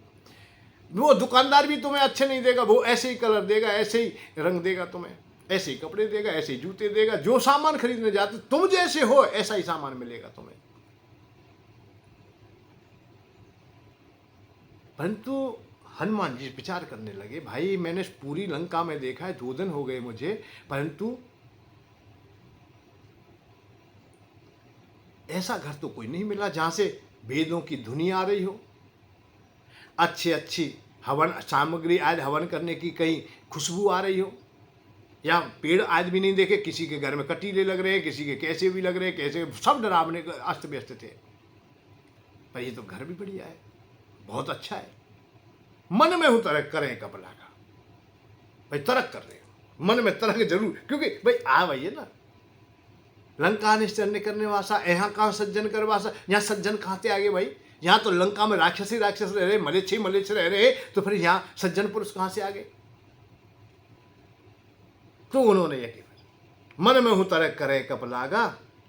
वो दुकानदार भी तुम्हें अच्छे नहीं देगा, वो ऐसे ही कलर देगा, ऐसे ही रंग देगा तुम्हें, ऐसे ही कपड़े देगा, ऐसे ही जूते देगा। जो सामान खरीदने जाते तुम जैसे हो ऐसा ही सामान मिलेगा तुम्हें। परंतु हनुमान जी विचार करने लगे, भाई मैंने पूरी लंका में देखा है, 2 दिन हो गए मुझे, परंतु ऐसा घर तो कोई नहीं मिला जहां से वेदों की धुनी आ रही हो, अच्छी हवन सामग्री आज हवन करने की कहीं खुशबू आ रही हो, या पेड़ आज भी नहीं देखे, किसी के घर में कटीले लग रहे हैं, किसी के कैसे भी लग रहे हैं, कैसे सब डरावने अस्त व्यस्त थे। पर ये तो घर भी बढ़िया है, बहुत अच्छा है। मन में हूं तरक करें कपला का, भाई तरक कर रहे हो, मन में तरक जरूर, क्योंकि भाई आ भैया ना, लंका निश्चय करने वासा, यहाँ कहाँ सज्जन कर वासा, यहाँ सज्जन कहाँ से आगे भाई? यहाँ तो लंका में राक्षस ही राक्षस रह रहे, मलेच्छ रह रहे, तो फिर यहाँ सज्जन पुरुष कहाँ से आगे? तो उन्होंने यह किया, मन में हूं तरक करे कप लागा,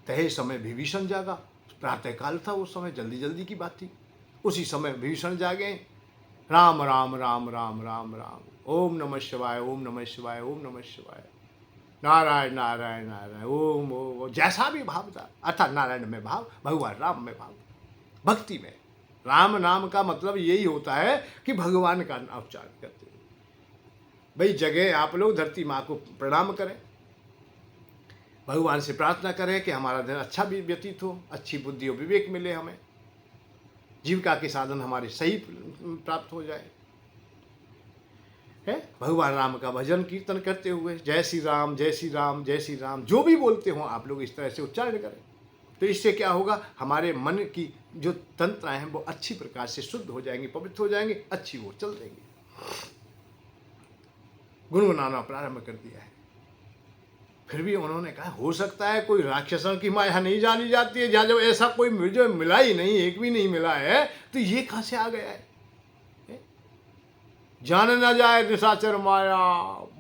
तहे समय विभीषण जागा। प्रातः काल था उस समय, जल्दी जल्दी की बात थी। उसी समय विभीषण जागे, राम राम राम राम राम राम, ओम नमः शिवाय ओम नमः शिवाय ओम नमः शिवाय, नारायण नारायण नारायण, ओम ओम, जैसा भी भाव था, अर्थात नारायण में भाव, भगवान राम में भाव। भक्ति में। राम नाम का मतलब यही होता है कि भगवान का उच्चारण करते हैं। भाई जगह आप लोग धरती माँ को प्रणाम करें, भगवान से प्रार्थना करें कि हमारा दिन अच्छा भी व्यतीत हो, अच्छी बुद्धि और विवेक मिले, हमें जीविका के साधन हमारे सही प्राप्त हो जाए। है भगवान राम का भजन कीर्तन करते हुए जय श्री राम जय श्री राम जय श्री राम जो भी बोलते हो आप लोग इस तरह से उच्चारण करें। तो इससे क्या होगा, हमारे मन की जो तंत्राएं हैं वो अच्छी प्रकार से शुद्ध हो जाएंगी, पवित्र हो जाएंगी, अच्छी वो चल देंगी। गुनगुनाना प्रारंभ कर दिया है। फिर भी उन्होंने कहा हो सकता है कोई राक्षसों की माया नहीं जानी जाती है, जहाँ जब ऐसा कोई मुझे मिला ही नहीं, एक भी नहीं मिला है, तो ये कहाँ से आ गया है? जान ना जाए निशाचर माया,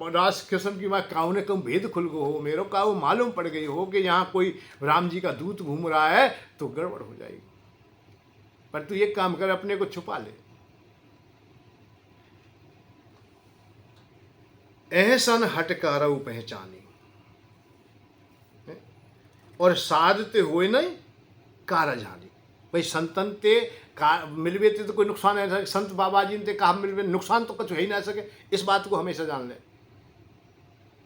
राक्षसों की माया काऊ ने कम भेद खुल गो हो, मेरे का वो मालूम पड़ गई हो कि यहाँ कोई राम जी का दूत घूम रहा है तो गड़बड़ हो जाएगी। पर तू एक काम कर, अपने को छुपा ले। ऐसन हटकारऊ पहचानी और साधते हुए नहीं कारजानी। भाई संतन ते का मिलवे थे तो कोई नुकसान है, संत बाबा जी ने कहा मिलवे नुकसान तो कुछ हो ही ना सके, इस बात को हमेशा जान ले।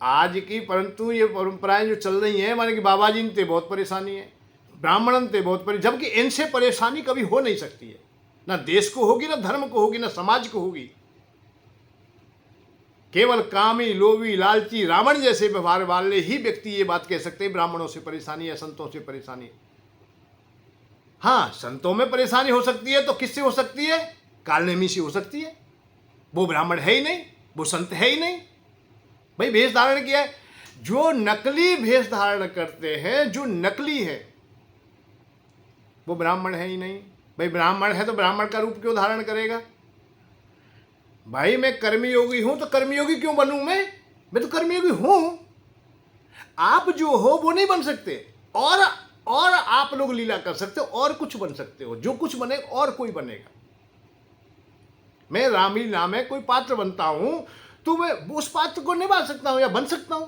आज की परंतु ये परंपराएं जो चल रही हैं, माने कि बाबा जी ने बहुत परेशानी है, ब्राह्मणन ते बहुत परेशानी, जबकि इनसे परेशानी कभी हो नहीं सकती है, ना देश को होगी, ना धर्म को होगी, ना समाज को होगी। केवल कामी लोभी लालची रावण जैसे व्यवहार वाले ही व्यक्ति ये बात कह सकते हैं ब्राह्मणों से परेशानी है, संतों से परेशानी है। हाँ, संतों में परेशानी हो सकती है तो किससे हो सकती है? कालनेमी से हो सकती है। वो ब्राह्मण है ही नहीं, वो संत है ही नहीं। भाई भेष धारण किया है, जो नकली भेष धारण करते हैं, जो नकली है वो ब्राह्मण है ही नहीं। भाई ब्राह्मण है तो ब्राह्मण का रूप क्यों धारण करेगा? भाई मैं कर्मयोगी हूं तो कर्मयोगी क्यों बनूं? मैं तो कर्मयोगी हूं। आप जो हो वो नहीं बन सकते, और आप लोग लीला कर सकते हो और कुछ बन सकते हो, जो कुछ बने और कोई बनेगा। मैं रामलीला में कोई पात्र बनता हूं तो मैं उस पात्र को निभा सकता हूं या बन सकता हूं,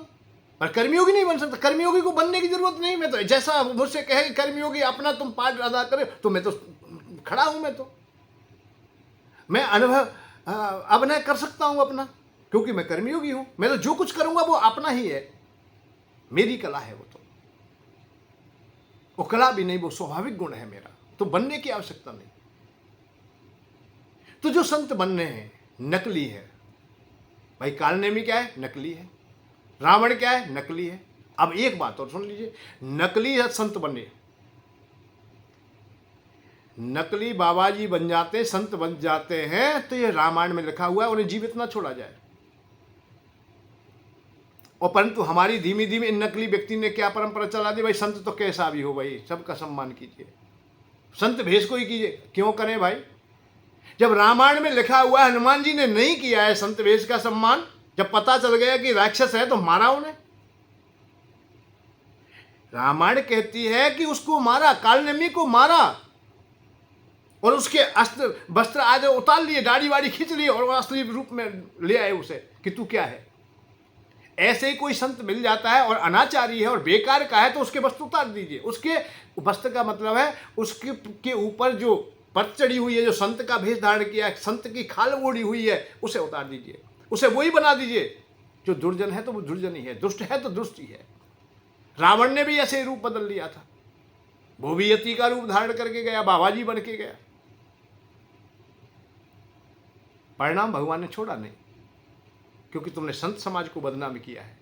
पर कर्मयोगी नहीं बन सकता। कर्मयोगी को बनने की जरूरत नहीं। मैं तो जैसा मुझसे कहे कि कर्मयोगी अपना तुम पाठ अदा करे तो मैं तो खड़ा हूं, मैं अनुभव अभिनय कर सकता हूं अपना, क्योंकि मैं कर्मयोगी हूं। मैं तो जो कुछ करूंगा वो अपना ही है, मेरी कला है वो कला भी नहीं, वो स्वाभाविक गुण है मेरा, तो बनने की आवश्यकता नहीं। तो जो संत बनने हैं नकली है। भाई कालनेमी क्या है? नकली है। रावण क्या है? नकली है। अब एक बात और सुन लीजिए, नकली संत बने, नकली बाबा जी बन जाते, संत बन जाते हैं, तो ये रामायण में लिखा हुआ है उन्हें जीवित ना छोड़ा जाए। और परंतु हमारी धीमी धीमी इन नकली व्यक्ति ने क्या परंपरा चला दी, भाई संत तो कैसा भी हो, भाई सबका सम्मान कीजिए, संत भेष को ही कीजिए। क्यों करें भाई? जब रामायण में लिखा हुआ है, हनुमान जी ने नहीं किया है संत भेष का सम्मान, जब पता चल गया कि राक्षस है तो मारा उन्हें। रामायण कहती है कि उसको मारा, कालनेमी को मारा, और उसके अस्त्र वस्त्र आदि उतार लिए, दाढ़ी वाड़ी खींच लिए और असली रूप में ले आए उसे कि तू क्या है। ऐसे ही कोई संत मिल जाता है और अनाचारी है और बेकार का है तो उसके वस्त्र उतार दीजिए। उसके वस्त्र का मतलब है उसके के ऊपर जो परत चढ़ी हुई है, जो संत का भेष धारण किया है, संत की खाल ओढ़ी हुई है, उसे उतार दीजिए, उसे वही बना दीजिए। जो दुर्जन है तो वो दुर्जन ही है, दुष्ट है तो दुष्ट ही है। रावण ने भी ऐसे रूप बदल लिया था, वो भी यति का रूप धारण करके गया, बाबा जी बन के गया। परिणाम भगवान ने छोड़ा नहीं, क्योंकि तुमने संत समाज को बदनाम किया है।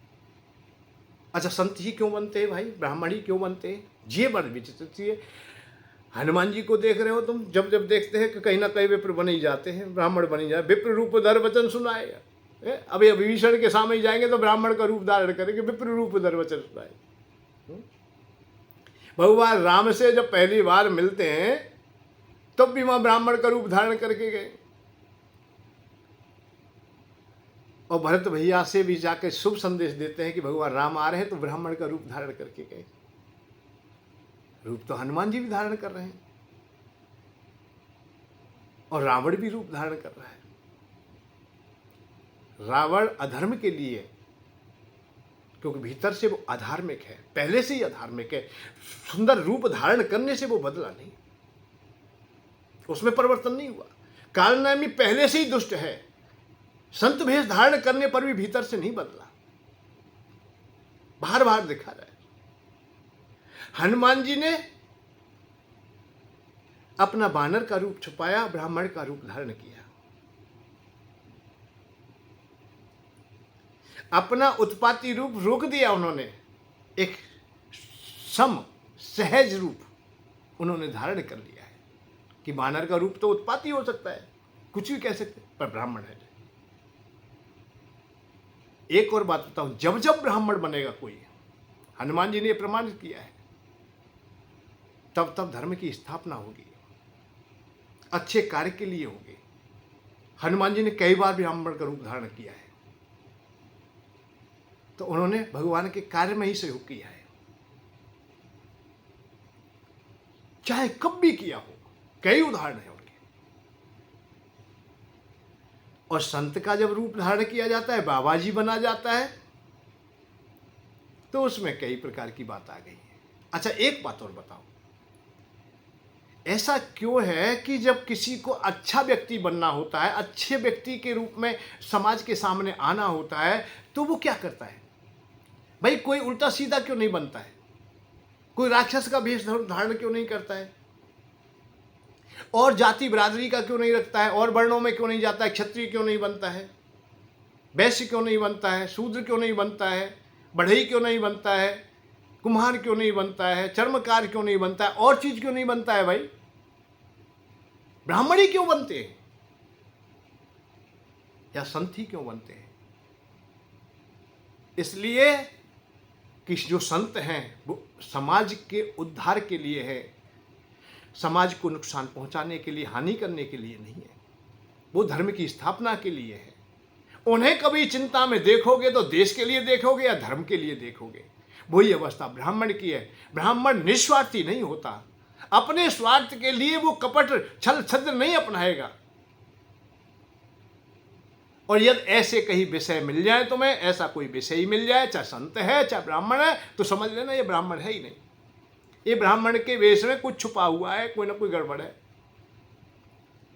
अच्छा, संत ही क्यों बनते हैं भाई? ब्राह्मण ही क्यों बनते हैं? ये बड़ विचित्र है। हनुमान जी को देख रहे हो तुम, जब जब देखते हैं कि कहीं ना कहीं विप्र बन ही जाते हैं, ब्राह्मण बन ही जाए। विप्र रूप धर वचन सुनाए। अभी विभीषण के सामने जाएंगे तो ब्राह्मण का रूप धारण करेंगे, विप्र रूप धर वचन सुनाए। भगवान राम से जब पहली बार मिलते हैं तब भी वहां ब्राह्मण का रूप धारण करके गए, और भरत भैया से भी जाकर शुभ संदेश देते हैं कि भगवान राम आ रहे हैं, तो ब्राह्मण का रूप धारण करके गए। रूप तो हनुमान जी भी धारण कर रहे हैं और रावण भी रूप धारण कर रहा है। रावण अधर्म के लिए, क्योंकि भीतर से वो अधार्मिक है, पहले से ही अधार्मिक है, सुंदर रूप धारण करने से वो बदला नहीं। उसमें परिवर्तन नहीं हुआ। कालनेमी पहले से ही दुष्ट है, संत भेष धारण करने पर भी भीतर से नहीं बदला, बाहर बाहर दिखा रहा है। हनुमान जी ने अपना वानर का रूप छुपाया, ब्राह्मण का रूप धारण किया, अपना उत्पाती रूप रोक दिया उन्होंने, एक सहज रूप उन्होंने धारण कर लिया है कि वानर का रूप तो उत्पाती हो सकता है, कुछ भी कह सकते, पर ब्राह्मण है। एक और बात बताऊं, जब जब ब्राह्मण बनेगा कोई, हनुमान जी ने प्रमाणित किया है, तब तब धर्म की स्थापना होगी, अच्छे कार्य के लिए होगी। हनुमान जी ने कई बार ब्राह्मण का रूप धारण किया है, तो उन्होंने भगवान के कार्य में ही सहयोग किया है, चाहे कब भी किया हो, कई उदाहरण है उनके। और संत का जब रूप धारण किया जाता है, बाबा जी बना जाता है, तो उसमें कई प्रकार की बात आ गई है। अच्छा, एक बात और बताओ, ऐसा क्यों है कि जब किसी को अच्छा व्यक्ति बनना होता है, अच्छे व्यक्ति के रूप में समाज के सामने आना होता है, तो वो क्या करता है? भाई, कोई उल्टा सीधा क्यों नहीं बनता है? कोई राक्षस का भेष धारण क्यों नहीं करता है? और जाति बिरादरी का क्यों नहीं रखता है? और वर्णों में क्यों नहीं जाता है? क्षत्रिय क्यों नहीं बनता है? वैश्य क्यों नहीं बनता है? शूद्र क्यों नहीं बनता है? बढ़ई क्यों नहीं बनता है? कुम्हार क्यों नहीं बनता है? चर्मकार क्यों नहीं बनता है? और चीज क्यों नहीं बनता है? भाई, ब्राह्मण ही क्यों बनते हैं, या संत ही क्यों बनते हैं? इसलिए कि जो संत हैं वो समाज के उद्धार के लिए है, समाज को नुकसान पहुंचाने के लिए, हानि करने के लिए नहीं है, वो धर्म की स्थापना के लिए है। उन्हें कभी चिंता में देखोगे तो देश के लिए देखोगे या धर्म के लिए देखोगे। वही अवस्था ब्राह्मण की है। ब्राह्मण निस्वार्थी नहीं होता, अपने स्वार्थ के लिए वो कपट छल छद्र नहीं अपनाएगा। और यदि ऐसे कहीं विषय मिल जाए तुम्हें, ऐसा कोई विषय ही मिल जाए, चाहे संत है चाहे ब्राह्मण है, तो समझ लेना ये ब्राह्मण है ही नहीं, ये ब्राह्मण के वेश में कुछ छुपा हुआ है, कोई ना कोई गड़बड़ है।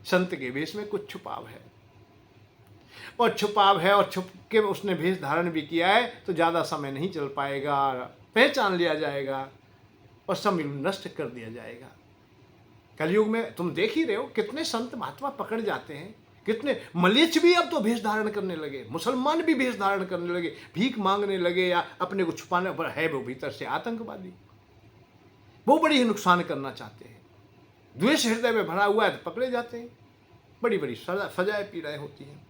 संत के वेश में कुछ छुपाव है, और छुपाव है, और छुप के उसने वेश धारण भी किया है, तो ज़्यादा समय नहीं चल पाएगा, पहचान लिया जाएगा और समय नष्ट कर दिया जाएगा। कलयुग में तुम देख ही रहे हो, कितने संत महात्मा पकड़ जाते हैं, कितने मलेच्छ भी अब तो भेष धारण करने लगे, मुसलमान भी भेष धारण करने लगे, भीख मांगने लगे, या अपने को छुपाने पर है वो भीतर से आतंकवादी, वो बड़ी ही नुकसान करना चाहते हैं, द्वेष हृदय में भरा हुआ है, तो पकड़े जाते हैं, बड़ी बड़ी सजाएं पीड़ाएं होती हैं।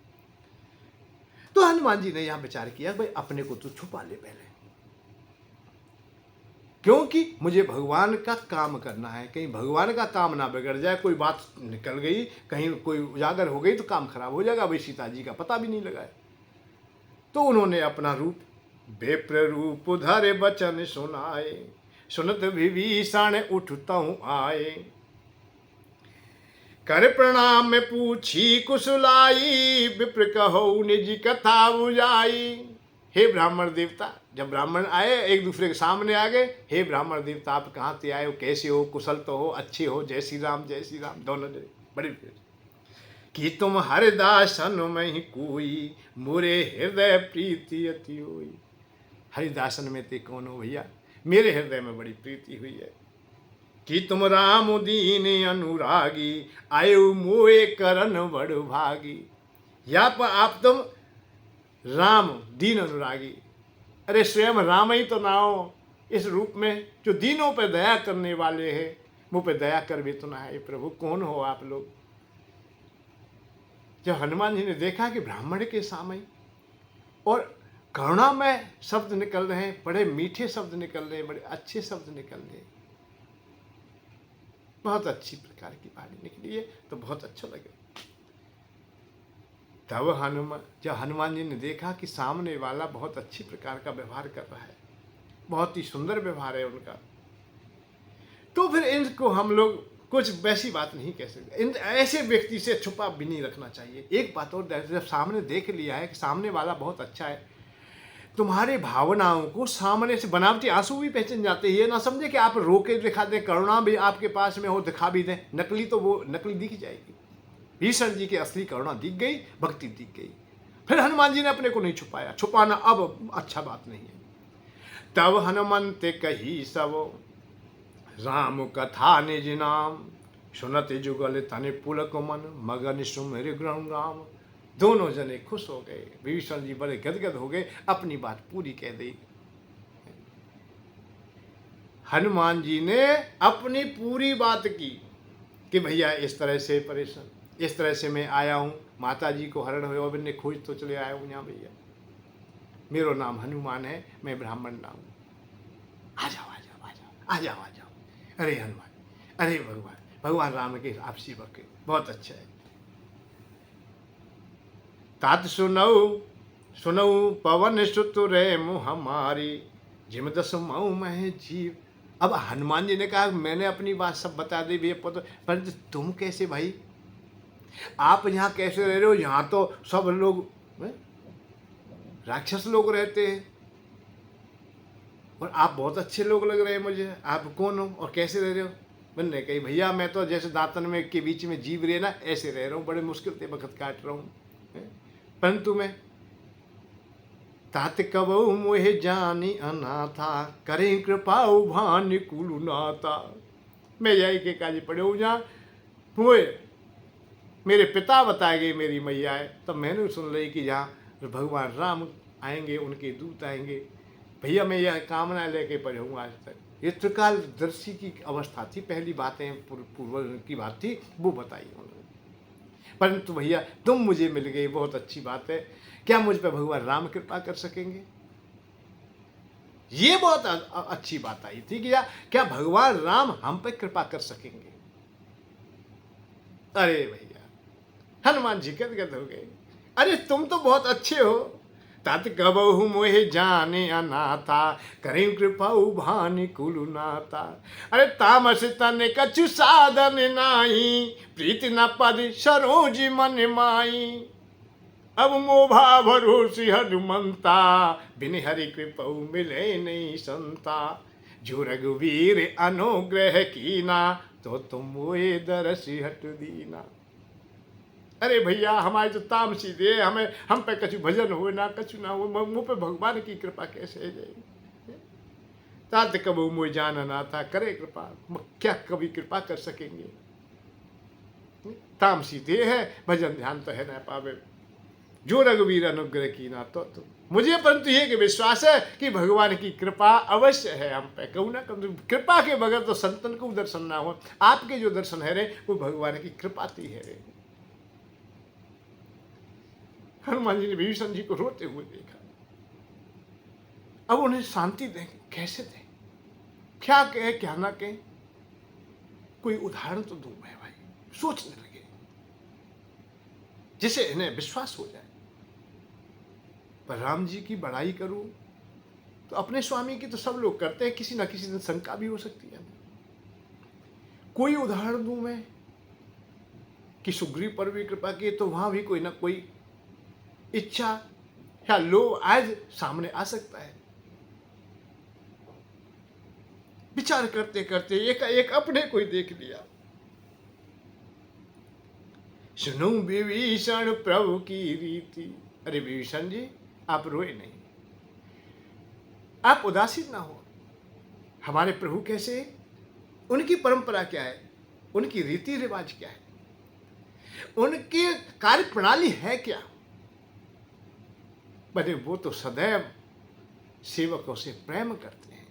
तो हनुमान जी ने यहां विचार किया, भाई अपने को तो छुपा ले पहले, क्योंकि मुझे भगवान का काम करना है, कहीं भगवान का काम ना बिगड़ जाए, कोई बात निकल गई, कहीं कोई उजागर हो गई तो काम खराब हो जाएगा। भाई सीता जी का पता भी नहीं लगाए, तो उन्होंने अपना रूप बेप्र रूप धरे बचन सुनाए, सुनत विभीषण उठताऊं आए, कर प्रणाम में पूछी कुशलाई, विप्र कहो निज कथा बुझाई। हे ब्राह्मण देवता, जब ब्राह्मण आए एक दूसरे के सामने आ गए, हे ब्राह्मण देवता आप कहाँ से आए हो, कैसे हो, कुशल तो हो, अच्छे हो, जय श्री राम दोनों ने बड़ी कि तुम हरिदासन में ही कोई, मोरे हृदय प्रीति अति हुई। हरिदासन में ते कौन हो भैया, मेरे हृदय में बड़ी प्रीति हुई है। कि तुम राम दीन अनुरागी, आयु मोए करन बड़ भागी। या पर आप तुम राम दीन अनुरागी, अरे स्वयं राम ही तो ना हो इस रूप में, जो दीनों पर दया करने वाले हैं, मुँह पे दया कर भी तो ना है। प्रभु कौन हो आप लोग? जब हनुमान जी ने देखा कि ब्राह्मण के सामने और करुणा में शब्द निकल रहे हैं, बड़े मीठे शब्द निकल रहे हैं, बड़े अच्छे शब्द निकल रहे हैं, बहुत अच्छी प्रकार की वाणी निकली है, तो बहुत अच्छा लगे। तब जब हनुमान जी ने देखा कि सामने वाला बहुत अच्छी प्रकार का व्यवहार कर रहा है, बहुत ही सुंदर व्यवहार है उनका, तो फिर इनको हम लोग कुछ वैसी बात नहीं कह सकते। इन ऐसे व्यक्ति से छुपा भी नहीं रखना चाहिए। एक बात और, जब सामने देख लिया है कि सामने वाला बहुत अच्छा है, तुम्हारे भावनाओं को सामने से बनावटी आंसू भी पहचान जाते हैं। ये ना समझे कि आप रो के दिखा दें, करुणा भी आपके पास में हो दिखा भी दें, नकली तो वो नकली दिख जाएगी। भीषण जी की असली करुणा दिख गई, भक्ति दिख गई। फिर हनुमान जी ने अपने को नहीं छुपाया, छुपाना अब अच्छा बात नहीं है। तब हनुमंत कही सब राम कथा निज नाम, सुनत जुगल तनि पुलक मन, मगन सुमिर ग्रह राम। दोनों जने खुश हो गए, विभीषण जी बड़े गदगद हो गए, अपनी बात पूरी कह दी। हनुमान जी ने अपनी पूरी बात की कि भैया इस तरह से परेशान, इस तरह से मैं आया हूँ, माता जी को हरण हुए और मैंने खोज तो चले आया हूँ यहाँ भैया, मेरा नाम हनुमान है, मैं ब्राह्मण नाम हूँ, आ जाओ आ जाओ आ जाओ आ जाओ आ जाओ। अरे हनुमान, अरे भगवान, भगवान राम के आप सेवक है, बहुत अच्छा है। तात सुनऊ सुनऊ पवन सुत रे मुँह हमारी, जिम दस मऊ मह जीव। अब हनुमान जी ने कहा मैंने अपनी बात सब बता दी भैया, पर तुम कैसे भाई, आप यहाँ कैसे रह रहे हो, यहाँ तो सब लोग राक्षस लोग रहते हैं और आप बहुत अच्छे लोग लग रहे हैं मुझे, आप कौन हो और कैसे रह रहे हो। मैंने कही भैया मैं तो जैसे दांतन में के बीच में जीव रहे ना, ऐसे रह रहा हूँ, बड़े मुश्किल से वक्त काट रहा हूँ, परंतु मैं तात कबहु मोहे जानी अनाथा, करें कृपा भान कुलु नाता। मैं यही के काज पड़े हूँ जहाँ हुए मेरे पिता बताए गए मेरी मैया है, तब मैंने सुन ली कि जहाँ भगवान राम आएंगे, उनके दूत आएंगे। भैया मैं यह कामना लेके पड़े हूँ आज तक। ये त्रिकालदर्शी की अवस्था थी, पहली बातें पूर्व की बात थी वो बताई उन्होंने। परंतु भैया तुम मुझे मिल गए, बहुत अच्छी बात है, क्या मुझ पर भगवान राम कृपा कर सकेंगे। ये बहुत अच्छी बात आई थी कि क्या भगवान राम हम पर कृपा कर सकेंगे। अरे भैया हनुमान जी गदगद हो गए, अरे तुम तो बहुत अच्छे हो। तात कबहु मोहे जाने अनाथा, करें कृपा भानि कुलु नाता। अरे तामस तन कछु साधन नाही, प्रीति न पद सरोज मन माई। अब मोभा भरोसी हनुमंता, बिन हरि कृपा मिले नहीं संता। जो रघुवीर अनुग्रह कीना, तो तुम मोए दरसी हट दीना। अरे भैया हमारे तो ताम सीधे, हमें हम पे कछु भजन हो ना कछु ना हो, मुँह पे भगवान की कृपा कैसे है जाए। तात कबू मुझे जाना ना था, करे कृपा, क्या कभी कृपा कर सकेंगे। ताम सीधे है, भजन ध्यान तो है ना पावे। जो रघुवीर अनुग्रह की ना, तो मुझे परंतु ये कि विश्वास है कि भगवान की कृपा अवश्य है हम पे, कहूँ ना कहूँ कृपा के बगैर तो संतन को दर्शन ना हो। आपके जो दर्शन है रे वो भगवान की कृपा थी है रे। हनुमान जी ने विभीषण जी को रोते हुए देखा, अब उन्हें शांति दें, कैसे दें, क्या कहे क्या ना कहे, कोई उदाहरण तो दूं मैं भाई। सोचने लगे जिसे इन्हें विश्वास हो जाए। पर राम जी की बड़ाई करूं तो अपने स्वामी की तो सब लोग करते हैं, किसी ना किसी दिन शंका भी हो सकती है। कोई उदाहरण दूं मैं कि सुग्रीव पर भी कृपा की, तो वहां भी कोई ना कोई इच्छा या लोभ आज सामने आ सकता है। विचार करते करते एक अपने कोई देख लिया। सुनो विभीषण प्रभु की रीति। अरे विभीषण जी आप रोए नहीं, आप उदासीन ना हो। हमारे प्रभु कैसे, उनकी परंपरा क्या है, उनकी रीति रिवाज क्या है, उनकी कार्य प्रणाली है क्या। बने वो तो सदैव सेवकों से प्रेम करते हैं,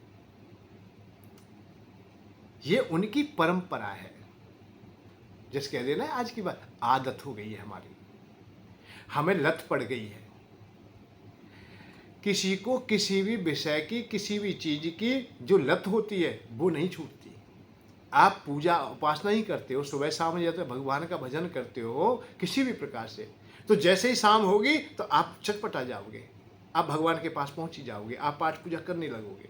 ये उनकी परंपरा है। जिस कह देना आज की बात आदत हो गई है हमारी, हमें लत पड़ गई है। किसी को किसी भी विषय की, किसी भी चीज की जो लत होती है वो नहीं छूटती। आप पूजा उपासना ही करते हो, सुबह शाम जाते भगवान का भजन करते हो किसी भी प्रकार से, तो जैसे ही शाम होगी तो आप चटपटा जाओगे, आप भगवान के पास पहुंच ही जाओगे, आप पाठ पूजा करने लगोगे।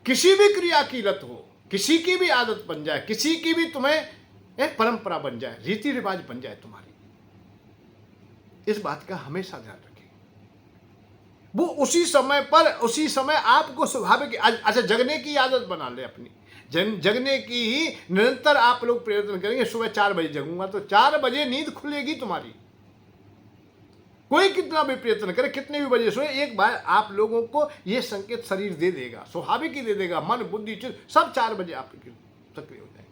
किसी भी क्रिया की लत हो, किसी की भी आदत बन जाए, किसी की भी तुम्हें एक परंपरा बन जाए, रीति रिवाज बन जाए तुम्हारी, इस बात का हमेशा ध्यान रखें। वो उसी समय आपको स्वाभाविक अच्छा जगने की आदत बना ले अपनी। जगने की ही निरंतर आप लोग प्रयत्न करेंगे। सुबह 4 बजे जगूंगा तो 4 बजे नींद खुलेगी तुम्हारी। कोई कितना भी प्रयत्न करे, कितने भी बजे सोए, एक बार आप लोगों को ये संकेत शरीर दे देगा, स्वाभाविक ही दे देगा। मन बुद्धि चित्त सब 4 बजे आपके सक्रिय हो जाएंगे।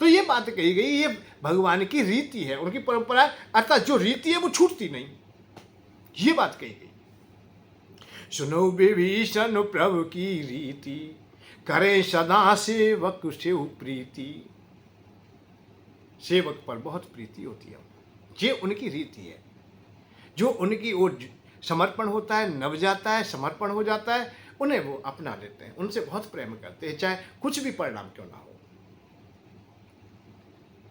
तो ये बात कही गई, ये भगवान की रीति है, उनकी परंपरा, अर्थात जो रीति है वो छूटती नहीं, ये बात कही गई। सुनो विभीषण प्रभु की रीति, करें सदा सेवक से प्रीति। सेवक पर बहुत प्रीति होती है, ये उनकी रीति है। जो उनकी ओर समर्पण होता है, नभ जाता है, समर्पण हो जाता है, उन्हें वो अपना लेते हैं, उनसे बहुत प्रेम करते हैं, चाहे कुछ भी परिणाम क्यों ना हो।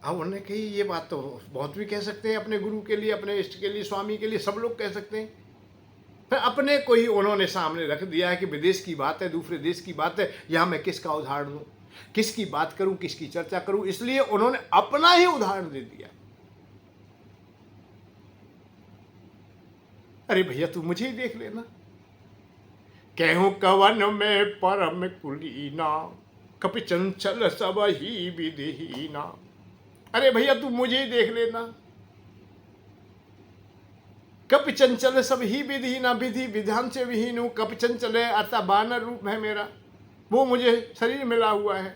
अब उन्होंने कही ये बात तो बहुत भी कह सकते हैं अपने गुरु के लिए, अपने इष्ट के लिए, स्वामी के लिए, सब लोग कह सकते हैं। फिर अपने को ही उन्होंने सामने रख दिया है कि विदेश की बात है, दूसरे देश की बात है, यहाँ मैं किसका उदाहरण दूँ, किसकी बात करूँ, किसकी चर्चा करूँ, इसलिए उन्होंने अपना ही उदाहरण दे दिया। अरे भैया तू मुझे ही देख लेना, कहूँ कवन में परम कुलीना, कपि चंचल सब ही विधिहीना। अरे भैया तू मुझे ही देख लेना, कपि चंचल सब ही विधिहीना, विधि विधान से विहीन हूँ। कपि चंचल है अर्थात बानर रूप है मेरा, वो मुझे शरीर मिला हुआ है।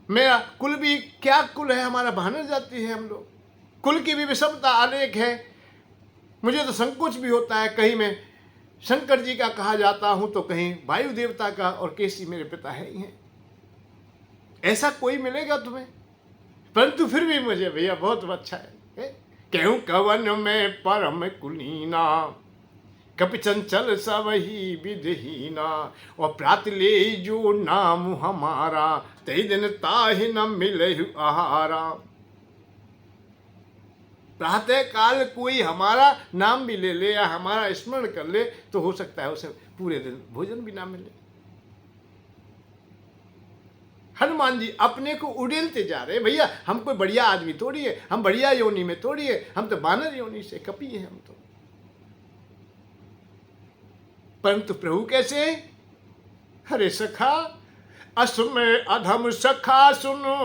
मेरा कुल भी क्या कुल है, हमारा बानर जाति है हम लोग, कुल की भी विषमता अनेक है। मुझे तो संकोच भी होता है, कहीं मैं शंकर जी का कहा जाता हूं तो कहीं वायु देवता का, और केसी मेरे पिता है ही हैं। ऐसा कोई मिलेगा तुम्हें? परंतु फिर भी मुझे भैया बहुत अच्छा है। कहूँ कवन में परम कुलीना, कपि चंचल सब ही विधिहीना। और प्रात ले जो नाम हमारा, तई दिन ताहि न मिले आहारा। प्रातः काल कोई हमारा नाम भी ले ले या हमारा स्मरण कर ले तो हो सकता है उसे पूरे दिन भोजन भी ना मिले। हनुमान जी अपने को उड़ेलते जा रहे, भैया हम कोई बढ़िया आदमी थोड़ी है, हम बढ़िया योनि में थोड़ी है, हम तो बानर योनि से कपी है हम तो। परंतु प्रभु कैसे? हरे सखा असमय अधम सखा सुनो,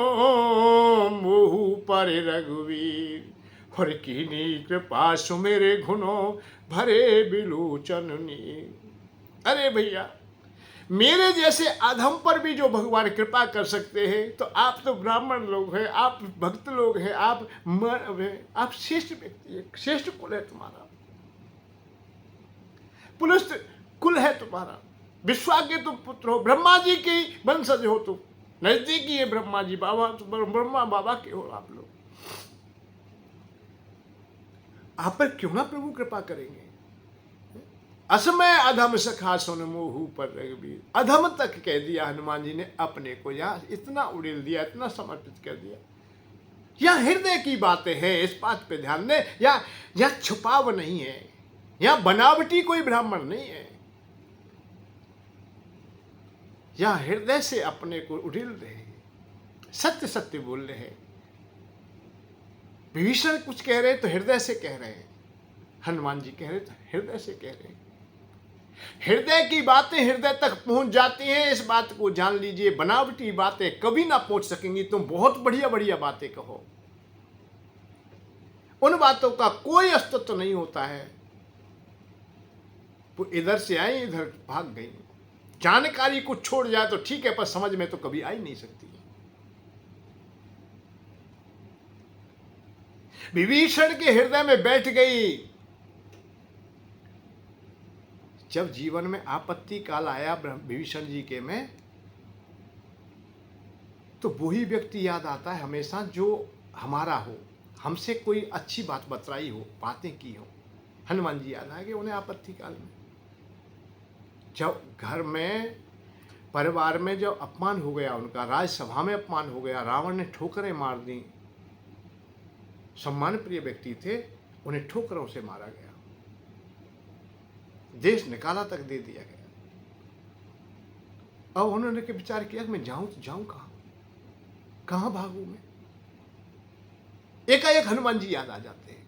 मोहु पर रघुवीर। हर कीनी कृपा सुमेरे घुनो, भरे बिलोचन नीर। अरे भैया मेरे जैसे अधम पर भी जो भगवान कृपा कर सकते हैं, तो आप तो ब्राह्मण लोग हैं, आप भक्त लोग हैं, आप श्रेष्ठ व्यक्ति है, श्रेष्ठ कुल है तुम्हारा, पुलस्त कुल है तुम्हारा, विश्वा के तुम पुत्र हो, ब्रह्मा जी के वंशज हो तुम, नजदीकी है ब्रह्मा जी बाबा, ब्रह्मा बाबा के हो आप लोग। आप पर क्यों ना प्रभु कृपा करेंगे? असमय अधम सखा सुन मोहु पर रघुवीर। अधम तक कह दिया हनुमान जी ने अपने को, यहाँ इतना उड़ेल दिया, इतना समर्पित कर दिया। यहाँ हृदय की बातें हैं, इस बात पे ध्यान दें। यहाँ छुपाव नहीं है, यहाँ बनावटी कोई ब्राह्मण नहीं है, यहाँ हृदय से अपने को उड़ेल रहे हैं, सत्य सत्य बोल रहे हैं। विभीषण कुछ कह रहे तो हृदय से कह रहे हैं, हनुमान जी कह रहे तो हृदय से कह रहे हैं। हृदय की बातें हृदय तक पहुंच जाती हैं, इस बात को जान लीजिए। बनावटी बातें कभी ना पहुंच सकेंगी। तुम बहुत बढ़िया बढ़िया बातें कहो, उन बातों का कोई अस्तित्व नहीं होता है। वो इधर से आई इधर भाग गई। जानकारी को छोड़ जाए तो ठीक है, पर समझ में तो कभी आ ही नहीं सकती। विभीषण के हृदय में बैठ गई। जब जीवन में आपत्ति काल आया विभीषण जी के में, तो वही व्यक्ति याद आता है हमेशा जो हमारा हो, हमसे कोई अच्छी बात बतलाई हो, बातें की हो। हनुमान जी याद आ गए उन्हें आपत्ति काल में, जब घर में परिवार में जब अपमान हो गया उनका, राजसभा में अपमान हो गया, रावण ने ठोकरें मार दी। सम्मान प्रिय व्यक्ति थे, उन्हें ठोकरों से मारा गया, देश निकाला तक दे दिया गया। अब उन्होंने के विचार किया मैं जाऊं तो जाऊं कहां भागूं मैं। एकाएक हनुमान जी याद आ जाते हैं।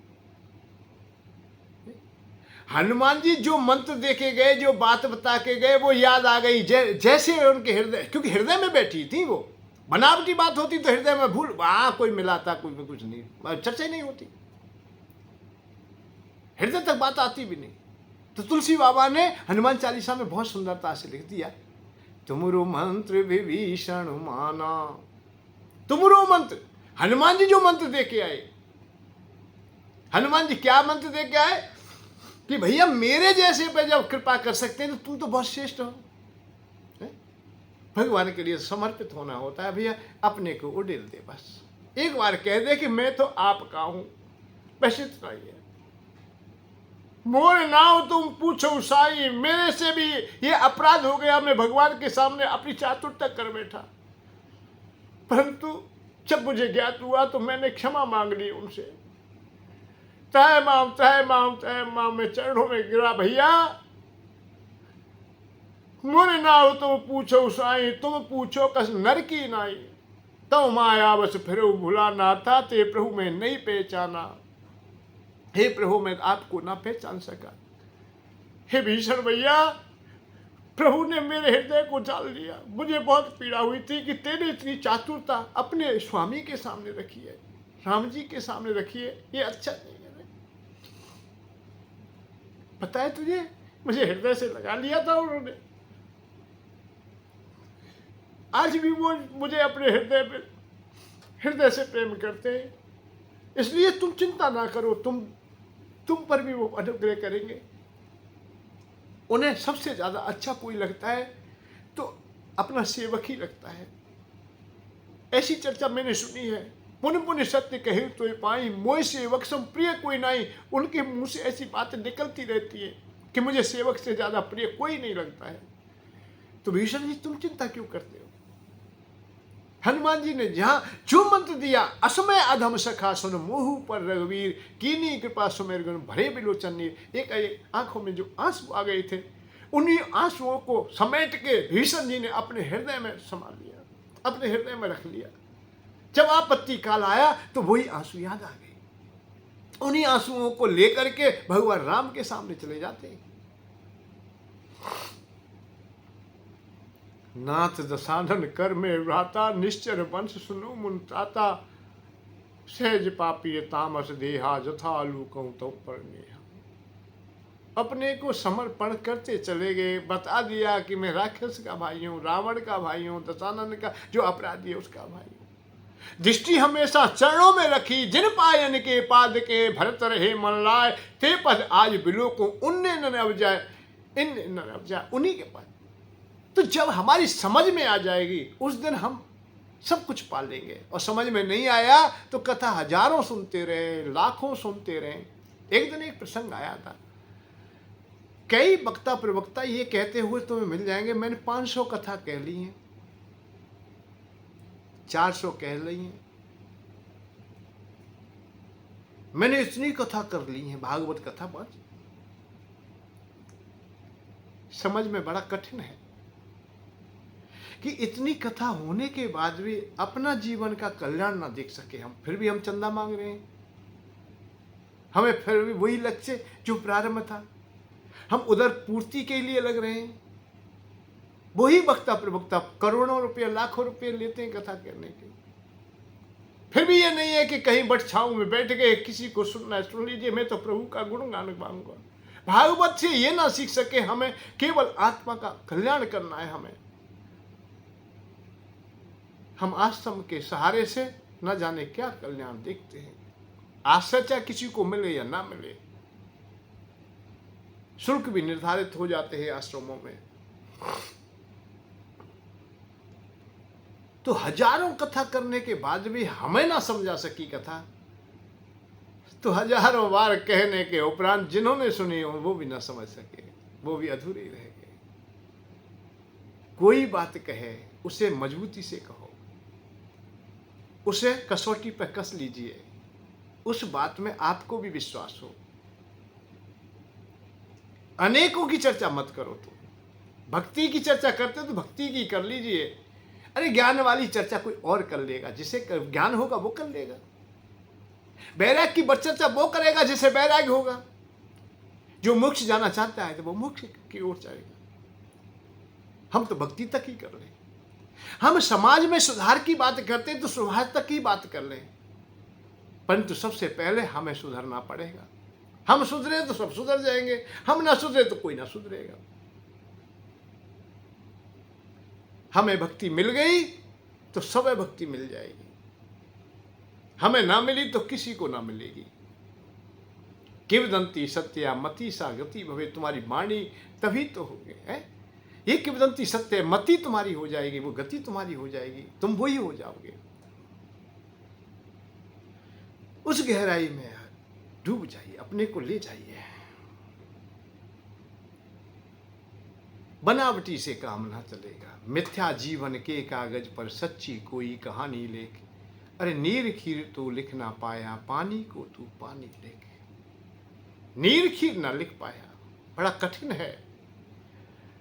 हनुमान जी जो मंत्र देके गए, जो बात बता के गए, वो याद आ गई जैसे उनके हृदय, क्योंकि हृदय में बैठी थी वो। बनावटी बात होती तो हृदय में भूल कोई मिलाता, कोई में कुछ नहीं, चर्चा ही नहीं होती, हृदय तक बात आती भी नहीं। तो तुलसी बाबा ने हनुमान चालीसा में बहुत सुंदरता से लिख दिया, तुमरो मंत्र विभीषण माना। तुमरो मंत्र, हनुमान जी जो मंत्र दे के आए, हनुमान जी क्या मंत्र दे के आए कि भैया मेरे जैसे पे जब कृपा कर सकते हैं तो तू तो बहुत श्रेष्ठ हो। भगवान के लिए समर्पित होना होता है भैया, अपने को उड़ेल दे, बस एक बार कह दे कि मैं तो आपका हूं, बस इतना ही है। मोर नाव तुम पूछो साई, मेरे से भी ये अपराध हो गया, मैं भगवान के सामने अपनी चातुरता कर बैठा, परंतु जब मुझे ज्ञात हुआ तो मैंने क्षमा मांग ली उनसे। तय माम मैं चरणों में गिरा, भैया मोरे नाव तुम पूछो साई, तुम पूछो कस नर की नाई, तो माया बस फिर भुला ना था, ते प्रभु में नहीं पहचाना। हे प्रभु मैं आपको ना पहचान सका। हे भीषण भैया, प्रभु ने मेरे हृदय को जान लिया। मुझे बहुत पीड़ा हुई थी कि तेरे इतनी चातुरता अपने स्वामी के सामने रखी है, राम जी के सामने रखी है, ये अच्छा नहीं है। पता है तुझे, मुझे हृदय से लगा लिया था उन्होंने। आज भी वो मुझे अपने हृदय से प्रेम करते हैं, इसलिए तुम चिंता ना करो, तुम पर भी वो अनुग्रह करेंगे। उन्हें सबसे ज्यादा अच्छा कोई लगता है तो अपना सेवक ही लगता है। ऐसी चर्चा मैंने सुनी है, पुण्य पुण्य सत्य कहे तो पाई, मोह सेवक सम प्रिय कोई नहीं। उनके मुंह से ऐसी बातें निकलती रहती है कि मुझे सेवक से ज्यादा प्रिय कोई नहीं लगता है। तो भीषण जी तुम चिंता क्यों करते हो? हनुमान जी ने जहां जो मंत्र दिया, असमय अधम सखा सुन मोह पर रघुवीर, कीनी कृपा सुमेर गुण भरे बिलोचन नीर। एक आंखों में जो आंसू आ गए थे, उन्हीं आंसुओं को समेट के भीषण जी ने अपने हृदय में संभाल लिया, अपने हृदय में रख लिया। जब आपत्ति काल आया तो वही आंसू याद आ गए। उन्हीं आंसुओं को लेकर के भगवान राम के सामने चले जाते हैं। नाथ दशानन कर में व्राता, निश्चर वंश सुनो मुन त्राता, सहज पापी तामस देहा, जथा लूकऊं तो परनेहा। अपने को समर्पण करते चले गए, बता दिया कि मैं राक्षस का भाई हूं, रावण का भाई हूं, दशानन का जो अपराधी है उसका भाई हूं। दृष्टि हमेशा चरणों में रखी, जिन पायन के पाद के भरत रहे मन लाए, ते पद आज बिलो को उनने न अब जाए, इन न अब जाए, उन्हीं के पास। तो जब हमारी समझ में आ जाएगी उस दिन हम सब कुछ पा लेंगे। और समझ में नहीं आया तो कथा हजारों सुनते रहे, लाखों सुनते रहे। एक दिन एक प्रसंग आया था, कई वक्ता प्रवक्ता ये कहते हुए तुम्हें मिल जाएंगे मैंने 500 कथा कह ली हैं, 400 कह ली हैं, मैंने इतनी कथा कर ली है, भागवत कथा। बस समझ में बड़ा कठिन है कि इतनी कथा होने के बाद भी अपना जीवन का कल्याण ना देख सके हम, फिर भी हम चंदा मांग रहे हैं। हमें फिर भी वही लक्ष्य जो प्रारंभ था, हम उधर पूर्ति के लिए लग रहे हैं। वही वक्ता प्रवक्ता करोड़ों रुपये, लाखों रुपये लेते हैं कथा करने के, फिर भी ये नहीं है कि कहीं बट छाऊ में बैठ गए किसी को सुनना है, सुन लीजिए मैं तो प्रभु का गुणगान गाऊंगा। भागवत से ये ना सीख सके, हमें केवल आत्मा का कल्याण करना है। हम आश्रम के सहारे से न जाने क्या कल्याण देखते हैं। आश्रय चाहे किसी को मिले या ना मिले, शुल्क भी निर्धारित हो जाते हैं आश्रमों में। तो हजारों कथा करने के बाद भी हमें ना समझा सकी कथा, तो हजारों बार कहने के उपरांत जिन्होंने सुनी हो वो भी ना समझ सके, वो भी अधूरे रह गए। कोई बात कहे उसे मजबूती से कहो, उसे कसौटी पर कस लीजिए, उस बात में आपको भी विश्वास हो। अनेकों की चर्चा मत करो। तो भक्ति की चर्चा करते तो भक्ति की कर लीजिए। अरे ज्ञान वाली चर्चा कोई और कर लेगा, जिसे ज्ञान होगा वो कर लेगा। बैराग की चर्चा वो करेगा जिसे बैराग होगा। जो मोक्ष जाना चाहता है तो वो मोक्ष की ओर जाएगा। हम तो भक्ति तक ही कर रहे हैं। हम समाज में सुधार की बात करते हैं तो सुधार तक ही बात कर लें, परंतु सबसे पहले हमें सुधरना पड़ेगा। हम सुधरे तो सब सुधर जाएंगे, हम ना सुधरे तो कोई ना सुधरेगा। हमें भक्ति मिल गई तो सब भक्ति मिल जाएगी, हमें ना मिली तो किसी को ना मिलेगी। किवदंती सत्या मति सा गति भवे, तुम्हारी वाणी तभी तो होगी है। ये किवदंती सत्य मति तुम्हारी हो जाएगी, वो गति तुम्हारी हो जाएगी, तुम वही हो जाओगे। उस गहराई में डूब जाइए, अपने को ले जाइए। बनावटी से काम ना चलेगा। मिथ्या जीवन के कागज पर सच्ची कोई कहानी लेख। अरे नीर खीर तो लिख ना पाया, पानी को तू पानी लेके। नीर खीर ना लिख पाया, बड़ा कठिन है।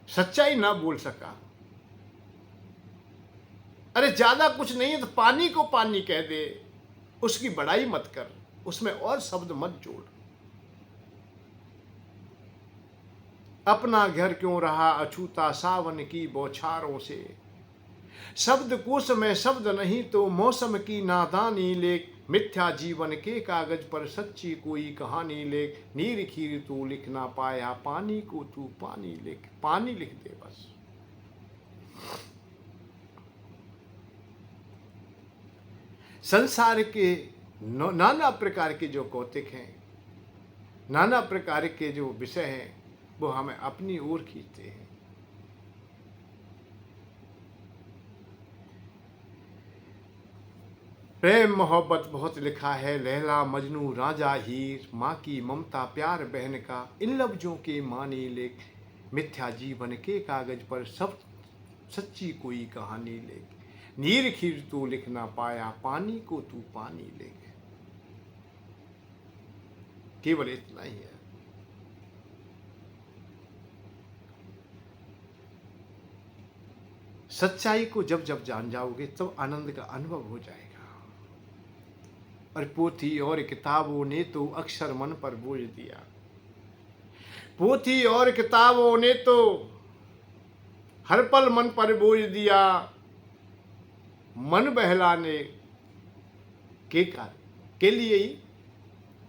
सच्चाई ना बोल सका। अरे ज्यादा कुछ नहीं है तो पानी को पानी कह दे, उसकी बड़ाई मत कर, उसमें और शब्द मत जोड़। अपना घर क्यों रहा अछूता सावन की बौछारों से, शब्द कोश में शब्द नहीं तो मौसम की नादानी लेख। मिथ्या जीवन के कागज पर सच्ची कोई कहानी लेख। नीर खीर तू लिख ना पाया, पानी को तू पानी लिख। पानी लिख दे बस। संसार के नाना प्रकार के जो कौतिक हैं, नाना प्रकार के जो विषय हैं, वो हमें अपनी ओर खींचते हैं। प्रेम मोहब्बत बहुत लिखा है, लैला मजनू राजा हीर, माँ की ममता प्यार बहन का, इन लफ्जों के मानी लेख। मिथ्या जीवन के कागज पर सब सच्ची कोई कहानी लेख। नीर खीर तू लिख ना पाया, पानी को तू पानी लेख। केवल इतना ही है। सच्चाई को जब जब जान जाओगे तब आनंद का अनुभव हो जाएगा। और पोथी और किताबों ने तो अक्षर मन पर बोझ दिया। पोथी और किताबों ने तो हर पल मन पर बोझ दिया। मन बहलाने के लिए ही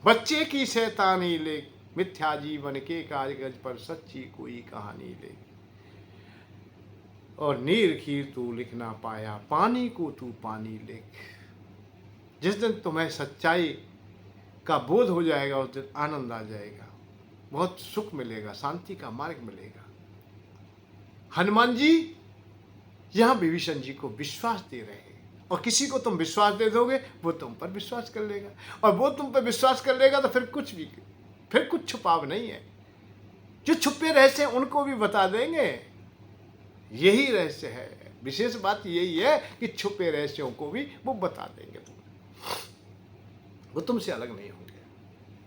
बच्चे की शैतानी लेख। मिथ्या जीवन के कागज पर सच्ची कोई कहानी लेख। और नीर खीर तू लिख ना पाया, पानी को तू पानी लेख। जिस दिन तुम्हें सच्चाई का बोध हो जाएगा उस दिन आनंद आ जाएगा, बहुत सुख मिलेगा, शांति का मार्ग मिलेगा। हनुमान जी यहाँ विभीषण जी को विश्वास दे रहे हैं, और किसी को तुम विश्वास दे दोगे वो तुम पर विश्वास कर लेगा, और वो तुम पर विश्वास कर लेगा तो फिर कुछ छुपाव नहीं है। जो छुपे रहस्य उनको भी बता देंगे, यही रहस्य है। विशेष बात यही है कि छुपे रहस्यों को भी वो बता देंगे, वो तुमसे अलग नहीं होंगे।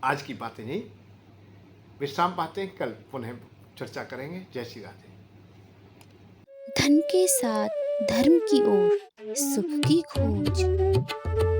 आज की बातें नहीं, विश्राम पाते हैं, कल पुनः चर्चा करेंगे। जय श्री राधे। धन के साथ धर्म की ओर, सुख की खोज।